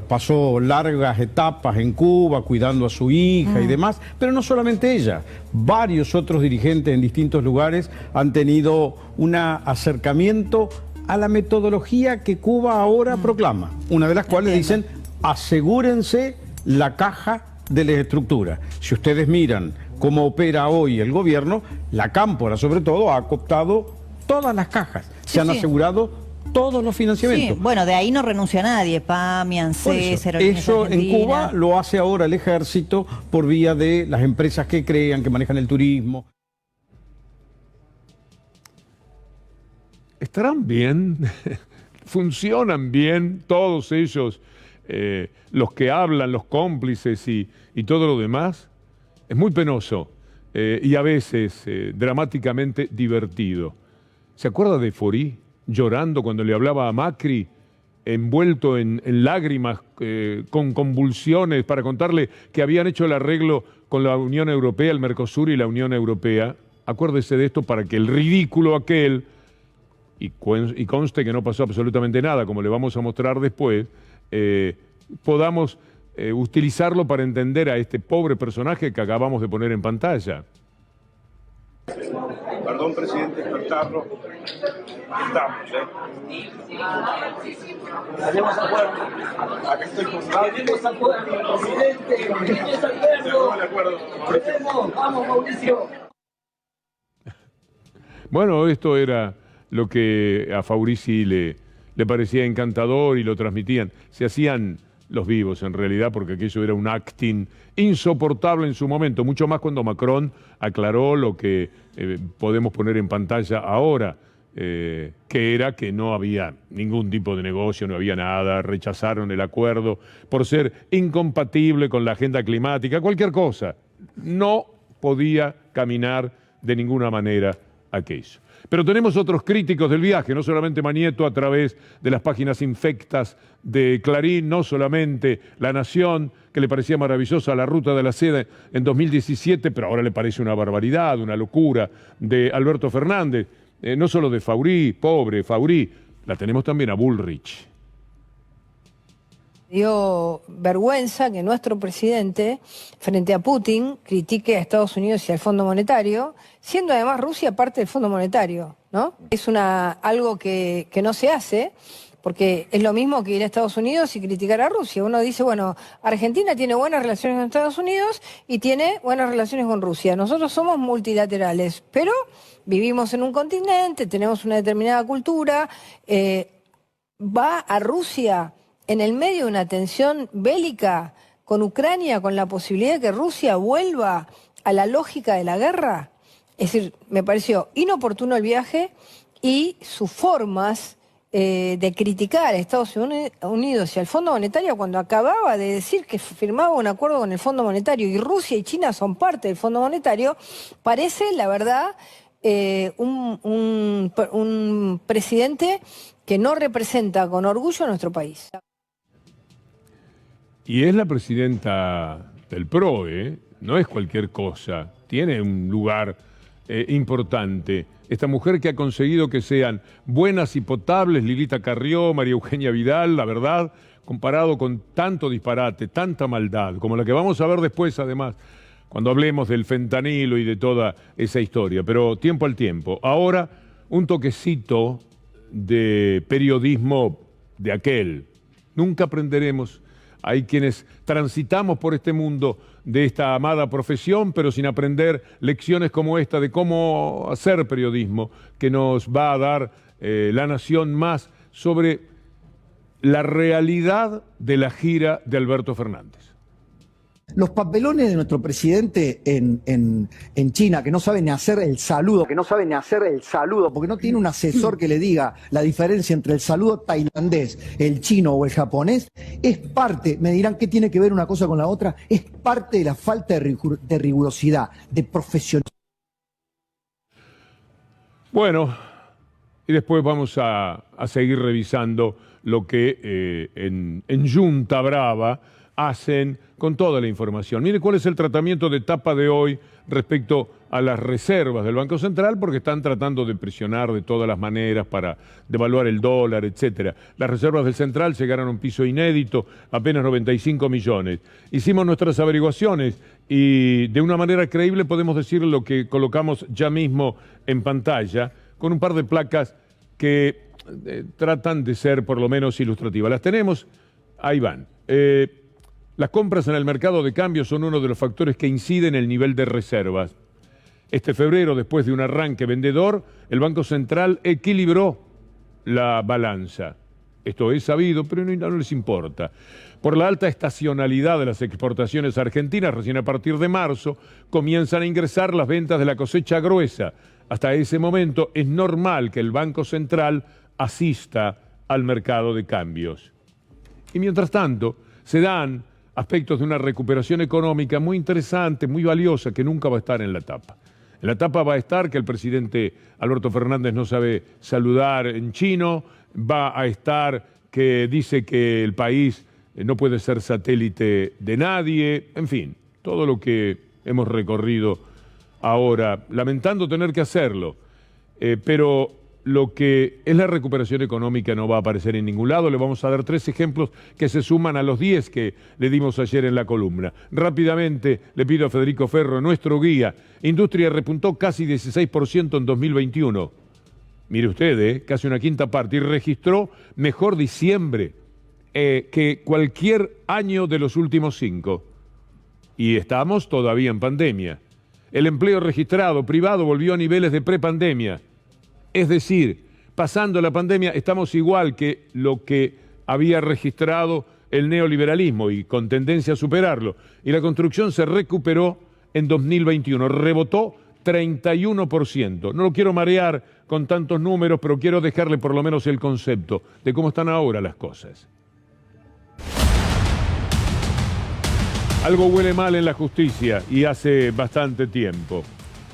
pasó largas etapas en Cuba cuidando a su hija y demás, pero no solamente ella, varios otros dirigentes en distintos lugares han tenido un acercamiento a la metodología que Cuba ahora proclama, una de las cuales dicen, asegúrense la caja de la estructura. Si ustedes miran cómo opera hoy el gobierno, la Cámpora sobre todo ha cooptado todas las cajas, se han asegurado todos los financiamientos. Sí, bueno, de ahí no renuncia nadie, PAMI, ANSES, eso en Cuba lo hace ahora el ejército por vía de las empresas que crean, que manejan el turismo. ¿Estarán bien? ¿Funcionan bien todos ellos? Los que hablan, los cómplices y todo lo demás, es muy penoso y a veces dramáticamente divertido. ¿Se acuerda de Fori llorando cuando le hablaba a Macri, envuelto en lágrimas, con convulsiones, para contarle que habían hecho el arreglo con la Unión Europea, el Mercosur y la Unión Europea? Acuérdese de esto para que el ridículo aquel, y conste que no pasó absolutamente nada, como le vamos a mostrar después, podamos utilizarlo para entender a este pobre personaje que acabamos de poner en pantalla. Perdón, presidente, despertarlo. Estamos, Tenemos acuerdo. Acá estoy con Tenemos acuerdo, presidente. Tenemos acuerdo. Vamos, Mauricio. Bueno, esto era lo que a Faurici le parecía encantador y lo transmitían. Se hacían los vivos en realidad, porque aquello era un acting insoportable en su momento, mucho más cuando Macron aclaró lo que podemos poner en pantalla ahora, que era que no había ningún tipo de negocio, no había nada, rechazaron el acuerdo por ser incompatible con la agenda climática, cualquier cosa. No podía caminar de ninguna manera aquello. Pero tenemos otros críticos del viaje, no solamente Manieto a través de las páginas infectas de Clarín, no solamente La Nación, que le parecía maravillosa la Ruta de la Seda en 2017, pero ahora le parece una barbaridad, una locura, de Alberto Fernández, no solo de Faurí, pobre Faurí, la tenemos también a Bullrich. Dio vergüenza que nuestro presidente, frente a Putin, critique a Estados Unidos y al Fondo Monetario, siendo además Rusia parte del Fondo Monetario, ¿no? Es algo que no se hace, porque es lo mismo que ir a Estados Unidos y criticar a Rusia. Uno dice, bueno, Argentina tiene buenas relaciones con Estados Unidos y tiene buenas relaciones con Rusia. Nosotros somos multilaterales, pero vivimos en un continente, tenemos una determinada cultura, va a Rusia en el medio de una tensión bélica con Ucrania, con la posibilidad de que Rusia vuelva a la lógica de la guerra. Es decir, me pareció inoportuno el viaje y sus formas de criticar a Estados Unidos y al Fondo Monetario cuando acababa de decir que firmaba un acuerdo con el Fondo Monetario y Rusia y China son parte del Fondo Monetario, parece, la verdad, un presidente que no representa con orgullo a nuestro país. Y es la presidenta del PROE, no es cualquier cosa, tiene un lugar importante. Esta mujer que ha conseguido que sean buenas y potables, Lilita Carrió, María Eugenia Vidal, la verdad, comparado con tanto disparate, tanta maldad, como la que vamos a ver después además, cuando hablemos del fentanilo y de toda esa historia. Pero tiempo al tiempo. Ahora, un toquecito de periodismo de aquel. Nunca aprenderemos. Hay quienes transitamos por este mundo de esta amada profesión, pero sin aprender lecciones como esta de cómo hacer periodismo, que nos va a dar La Nación más sobre la realidad de la gira de Alberto Fernández. Los papelones de nuestro presidente en China, que no sabe ni hacer el saludo, porque no tiene un asesor que le diga la diferencia entre el saludo tailandés, el chino o el japonés, es parte, me dirán qué tiene que ver una cosa con la otra, es parte de la falta de rigurosidad, de profesionalismo. Bueno, y después vamos a seguir revisando lo que en Junta Brava hacen con toda la información. Mire cuál es el tratamiento de tapa de hoy respecto a las reservas del Banco Central, porque están tratando de presionar de todas las maneras para devaluar el dólar, etcétera. Las reservas del Central llegaron a un piso inédito, apenas 95 millones. Hicimos nuestras averiguaciones y de una manera creíble podemos decir lo que colocamos ya mismo en pantalla, con un par de placas que tratan de ser por lo menos ilustrativas. Las tenemos, ahí van. Las compras en el mercado de cambios son uno de los factores que inciden en el nivel de reservas. Este febrero, después de un arranque vendedor, el Banco Central equilibró la balanza. Esto es sabido, pero no les importa. Por la alta estacionalidad de las exportaciones argentinas, recién a partir de marzo, comienzan a ingresar las ventas de la cosecha gruesa. Hasta ese momento es normal que el Banco Central asista al mercado de cambios. Y mientras tanto, se dan aspectos de una recuperación económica muy interesante, muy valiosa, que nunca va a estar en la tapa. En la tapa va a estar que el presidente Alberto Fernández no sabe saludar en chino, va a estar que dice que el país no puede ser satélite de nadie, en fin, todo lo que hemos recorrido ahora, lamentando tener que hacerlo, pero lo que es la recuperación económica no va a aparecer en ningún lado. Le vamos a dar 3 ejemplos que se suman a los 10 que le dimos ayer en la columna. Rápidamente le pido a Federico Ferro, nuestro guía. Industria repuntó casi 16% en 2021. Mire usted, casi una quinta parte. Y registró mejor diciembre que cualquier año de los últimos 5. Y estamos todavía en pandemia. El empleo registrado privado volvió a niveles de prepandemia. Es decir, pasando la pandemia estamos igual que lo que había registrado el neoliberalismo y con tendencia a superarlo. Y la construcción se recuperó en 2021, rebotó 31%. No lo quiero marear con tantos números, pero quiero dejarle por lo menos el concepto de cómo están ahora las cosas. Algo huele mal en la justicia y hace bastante tiempo.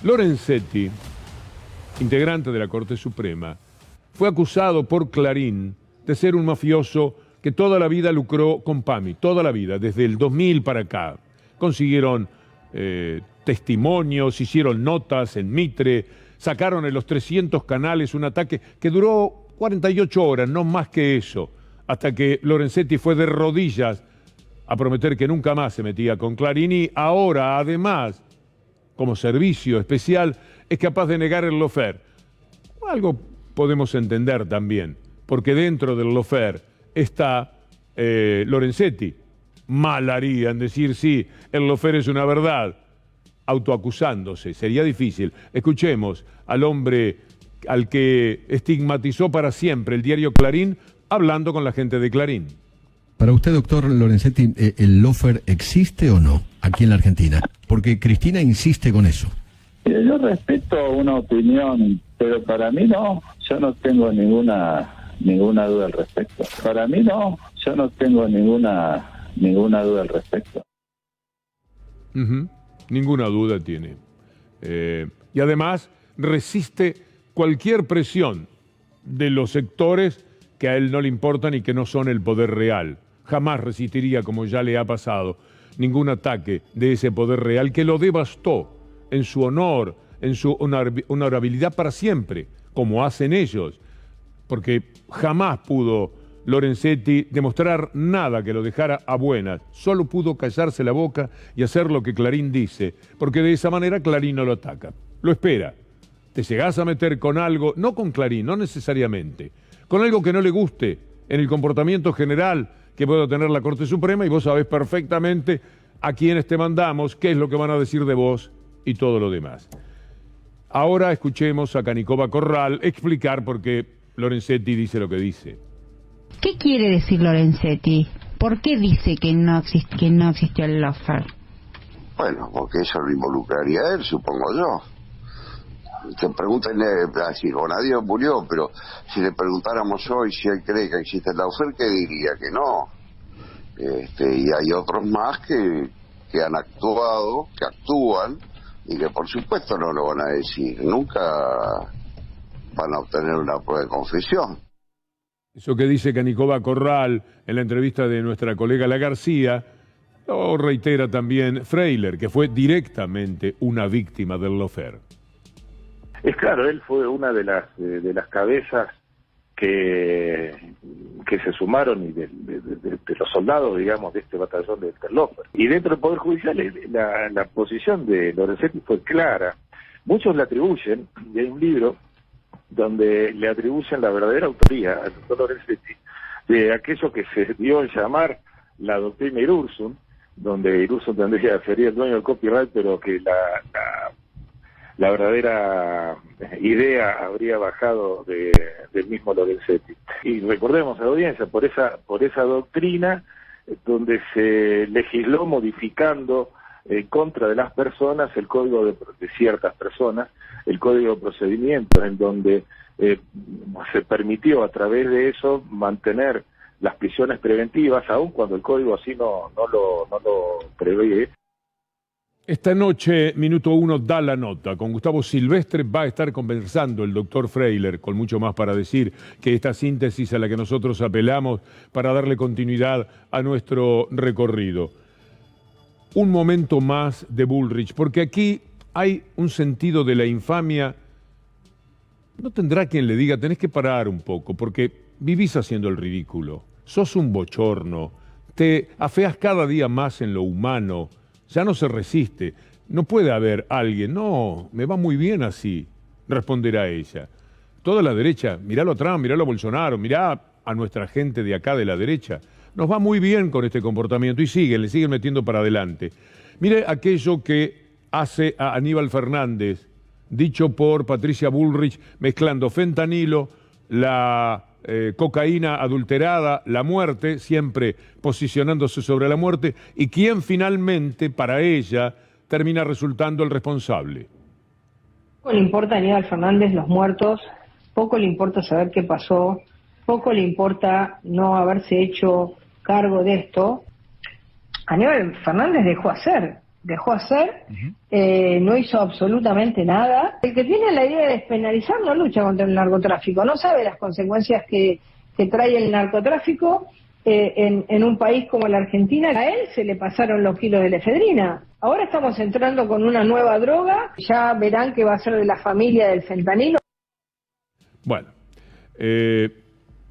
Lorenzetti, integrante de la Corte Suprema, fue acusado por Clarín de ser un mafioso que toda la vida lucró con PAMI, toda la vida, desde el 2000 para acá. Consiguieron testimonios, hicieron notas en Mitre, sacaron en los 300 canales un ataque que duró 48 horas, no más que eso, hasta que Lorenzetti fue de rodillas a prometer que nunca más se metía con Clarín y ahora, además, como servicio especial, es capaz de negar el lawfare. Algo podemos entender también, porque dentro del lawfare está Lorenzetti. Mal haría en decir sí, el lawfare es una verdad, autoacusándose, sería difícil. Escuchemos al hombre al que estigmatizó para siempre el diario Clarín, hablando con la gente de Clarín. Para usted, doctor Lorenzetti, ¿el lawfare existe o no aquí en la Argentina? Porque Cristina insiste con eso. Yo respeto una opinión, pero para mí no, yo no tengo ninguna duda al respecto. Para mí no, yo no tengo ninguna duda al respecto. Ninguna duda tiene. Y además resiste cualquier presión de los sectores que a él no le importan y que no son el poder real. Jamás resistiría, como ya le ha pasado, ningún ataque de ese poder real que lo devastó en su honor, en su honorabilidad para siempre, como hacen ellos, porque jamás pudo Lorenzetti demostrar nada que lo dejara a buenas, solo pudo callarse la boca y hacer lo que Clarín dice, porque de esa manera Clarín no lo ataca, lo espera. Te llegás a meter con algo, no con Clarín, no necesariamente, con algo que no le guste en el comportamiento general que pueda tener la Corte Suprema y vos sabés perfectamente a quiénes te mandamos, qué es lo que van a decir de vos y todo lo demás. Ahora escuchemos a Canicova Corral explicar por qué Lorenzetti dice lo que dice. ¿Qué quiere decir Lorenzetti? ¿Por qué dice que no existió el lawfare? Bueno, porque eso lo involucraría a él, supongo yo. Se preguntan, así, Bonadío murió, pero si le preguntáramos hoy si él cree que existe el lawfare, ¿qué diría? Que no. Y hay otros más que han actuado, que actúan, y que por supuesto no lo van a decir. Nunca van a obtener una prueba de confesión. Eso que dice Canicova Corral en la entrevista de nuestra colega La García, lo reitera también Freiler, que fue directamente una víctima del lawfare. Es claro, él fue una de las cabezas que se sumaron y de los soldados, digamos, de este batallón del lawfare. Y dentro del Poder Judicial la posición de Lorenzetti fue clara. Muchos le atribuyen, y hay un libro donde le atribuyen la verdadera autoría al doctor Lorenzetti de aquello que se dio en llamar la doctrina Irursum, donde Irursum tendría que ser el dueño del copyright, pero que la verdadera idea habría bajado del mismo Lorenzetti. Y recordemos a la audiencia, por esa doctrina donde se legisló modificando en contra de las personas el código de ciertas personas, el código de procedimientos, en donde se permitió a través de eso mantener las prisiones preventivas, aun cuando el código así no lo prevé. Esta noche, Minuto 1 da la nota. Con Gustavo Silvestre va a estar conversando el doctor Freiler, con mucho más para decir que esta síntesis a la que nosotros apelamos para darle continuidad a nuestro recorrido. Un momento más de Bullrich, porque aquí hay un sentido de la infamia. No tendrá quien le diga, tenés que parar un poco, porque vivís haciendo el ridículo. Sos un bochorno, te afeas cada día más en lo humano. Ya no se resiste. No puede haber alguien, no, me va muy bien así, responderá ella. Toda la derecha, miralo a Trump, miralo a Bolsonaro, mirá a nuestra gente de acá de la derecha. Nos va muy bien con este comportamiento y le siguen metiendo para adelante. Mire aquello que hace a Aníbal Fernández, dicho por Patricia Bullrich, mezclando fentanilo, la cocaína adulterada, la muerte, siempre posicionándose sobre la muerte, y quien finalmente, para ella, termina resultando el responsable. Poco le importa a Aníbal Fernández los muertos, poco le importa saber qué pasó, poco le importa no haberse hecho cargo de esto. Aníbal Fernández dejó hacer, no hizo absolutamente nada. El que tiene la idea de despenalizar no lucha contra el narcotráfico, no sabe las consecuencias que trae el narcotráfico en un país como la Argentina. A él se le pasaron los kilos de efedrina. Ahora estamos entrando con una nueva droga, ya verán que va a ser de la familia del fentanilo. Bueno,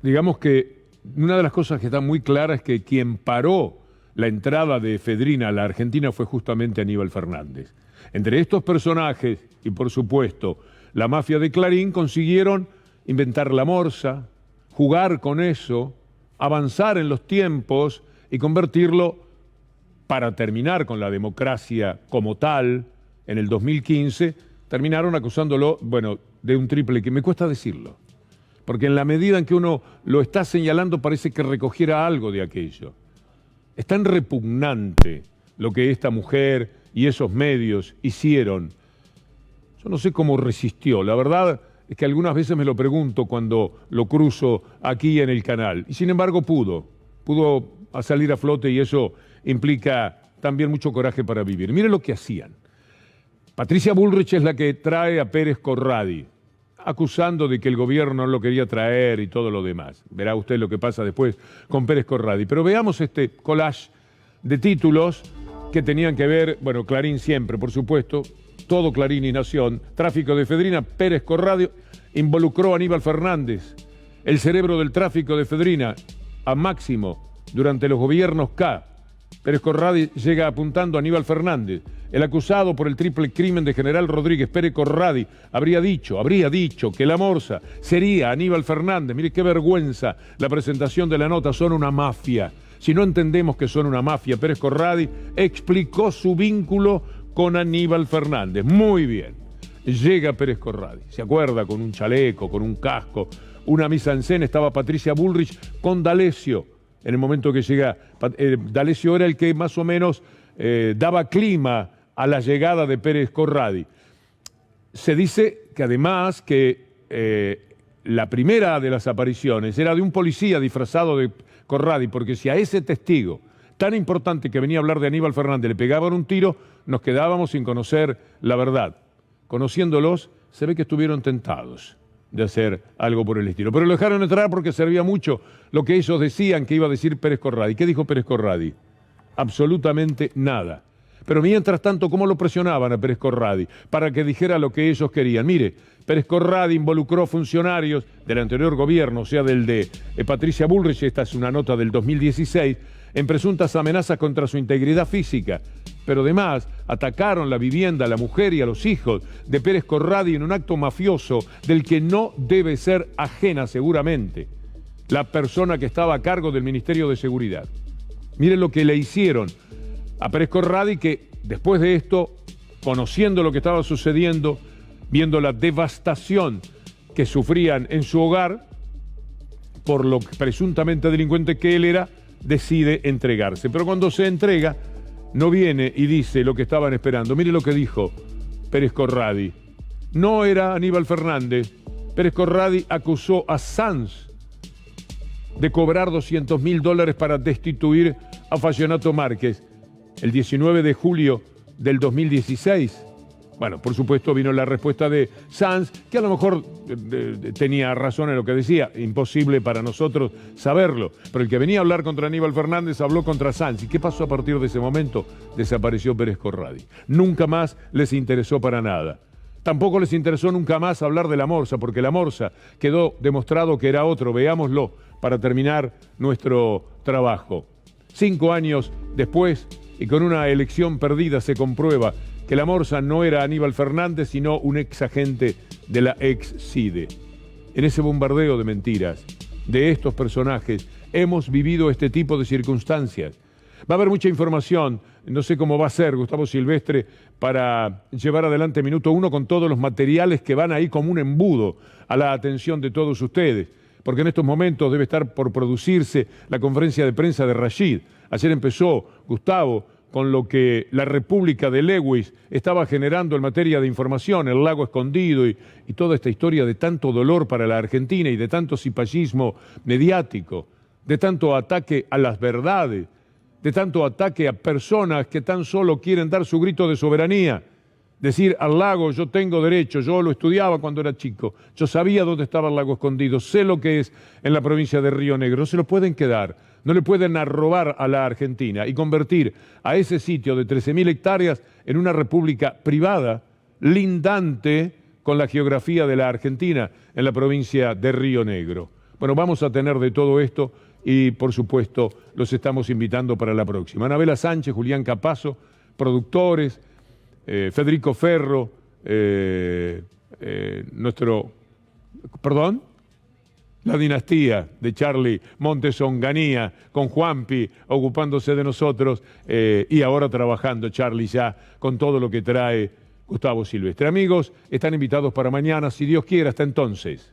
digamos que una de las cosas que está muy clara es que quien paró la entrada de efedrina a la Argentina fue justamente Aníbal Fernández. Entre estos personajes y, por supuesto, la mafia de Clarín consiguieron inventar la morsa, jugar con eso, avanzar en los tiempos y convertirlo, para terminar con la democracia como tal, en el 2015, terminaron acusándolo, bueno, de un triple que me cuesta decirlo. Porque en la medida en que uno lo está señalando parece que recogiera algo de aquello. Es tan repugnante lo que esta mujer y esos medios hicieron. Yo no sé cómo resistió. La verdad es que algunas veces me lo pregunto cuando lo cruzo aquí en el canal. Y sin embargo pudo salir a flote, y eso implica también mucho coraje para vivir. Mire lo que hacían. Patricia Bullrich es la que trae a Pérez Corradi, acusando de que el gobierno no lo quería traer y todo lo demás. Verá usted lo que pasa después con Pérez Corradi. Pero veamos este collage de títulos que tenían que ver, bueno, Clarín siempre, por supuesto, todo Clarín y Nación, tráfico de efedrina, Pérez Corradi involucró a Aníbal Fernández, el cerebro del tráfico de efedrina, a Máximo durante los gobiernos K. Pérez Corradi llega apuntando a Aníbal Fernández. El acusado por el triple crimen de General Rodríguez, Pérez Corradi, habría dicho que la morsa sería Aníbal Fernández. Mire qué vergüenza la presentación de la nota, son una mafia. Si no entendemos que son una mafia, Pérez Corradi explicó su vínculo con Aníbal Fernández. Muy bien. Llega Pérez Corradi, se acuerda, con un chaleco, con un casco, una mise en scène, estaba Patricia Bullrich con D'Alessio. En el momento que llega, D'Alessio era el que más o menos daba clima a la llegada de Pérez Corradi. Se dice que además que la primera de las apariciones era de un policía disfrazado de Corradi, porque si a ese testigo tan importante que venía a hablar de Aníbal Fernández le pegaban un tiro, nos quedábamos sin conocer la verdad. Conociéndolos, se ve que estuvieron tentados de hacer algo por el estilo. Pero lo dejaron entrar porque servía mucho lo que ellos decían que iba a decir Pérez Corradi. ¿Qué dijo Pérez Corradi? Absolutamente nada. Pero mientras tanto, ¿cómo lo presionaban a Pérez Corradi para que dijera lo que ellos querían? Mire, Pérez Corradi involucró funcionarios del anterior gobierno, o sea, del de Patricia Bullrich, esta es una nota del 2016, en presuntas amenazas contra su integridad física. Pero además atacaron la vivienda, a la mujer y a los hijos de Pérez Corradi en un acto mafioso del que no debe ser ajena seguramente la persona que estaba a cargo del Ministerio de Seguridad. Miren lo que le hicieron a Pérez Corradi, que después de esto, conociendo lo que estaba sucediendo, viendo la devastación que sufrían en su hogar por lo presuntamente delincuente que él era, decide entregarse. Pero cuando se entrega, no viene y dice lo que estaban esperando. Mire lo que dijo Pérez Corradi. No era Aníbal Fernández. Pérez Corradi acusó a Sanz de cobrar $200.000 para destituir a Fortunato Márquez el 19 de julio del 2016. Bueno, por supuesto vino la respuesta de Sanz, que a lo mejor tenía razón en lo que decía, imposible para nosotros saberlo, pero el que venía a hablar contra Aníbal Fernández habló contra Sanz. ¿Y qué pasó a partir de ese momento? Desapareció Pérez Corradi. Nunca más les interesó para nada. Tampoco les interesó nunca más hablar de la Morsa, porque la Morsa quedó demostrado que era otro. Veámoslo para terminar nuestro trabajo. 5 años después, y con una elección perdida, se comprueba que la Morsa no era Aníbal Fernández, sino un ex agente de la ex-CIDE. En ese bombardeo de mentiras de estos personajes hemos vivido este tipo de circunstancias. Va a haber mucha información, no sé cómo va a ser Gustavo Silvestre para llevar adelante Minuto Uno con todos los materiales que van ahí como un embudo a la atención de todos ustedes, porque en estos momentos debe estar por producirse la conferencia de prensa de Rashid. Ayer empezó Gustavo con lo que la República de Lewis estaba generando en materia de información, el lago escondido y toda esta historia de tanto dolor para la Argentina y de tanto cipallismo mediático, de tanto ataque a las verdades, de tanto ataque a personas que tan solo quieren dar su grito de soberanía, decir al lago yo tengo derecho, yo lo estudiaba cuando era chico, yo sabía dónde estaba el lago escondido, sé lo que es en la provincia de Río Negro, no se lo pueden quedar. No le pueden robar a la Argentina y convertir a ese sitio de 13.000 hectáreas en una república privada, lindante con la geografía de la Argentina en la provincia de Río Negro. Bueno, vamos a tener de todo esto y, por supuesto, los estamos invitando para la próxima. Anabela Sánchez, Julián Capazo, productores, Federico Ferro, la dinastía de Charlie Montes Onganía, con Juanpi ocupándose de nosotros y ahora trabajando Charlie ya con todo lo que trae Gustavo Silvestre. Amigos, están invitados para mañana, si Dios quiere, hasta entonces.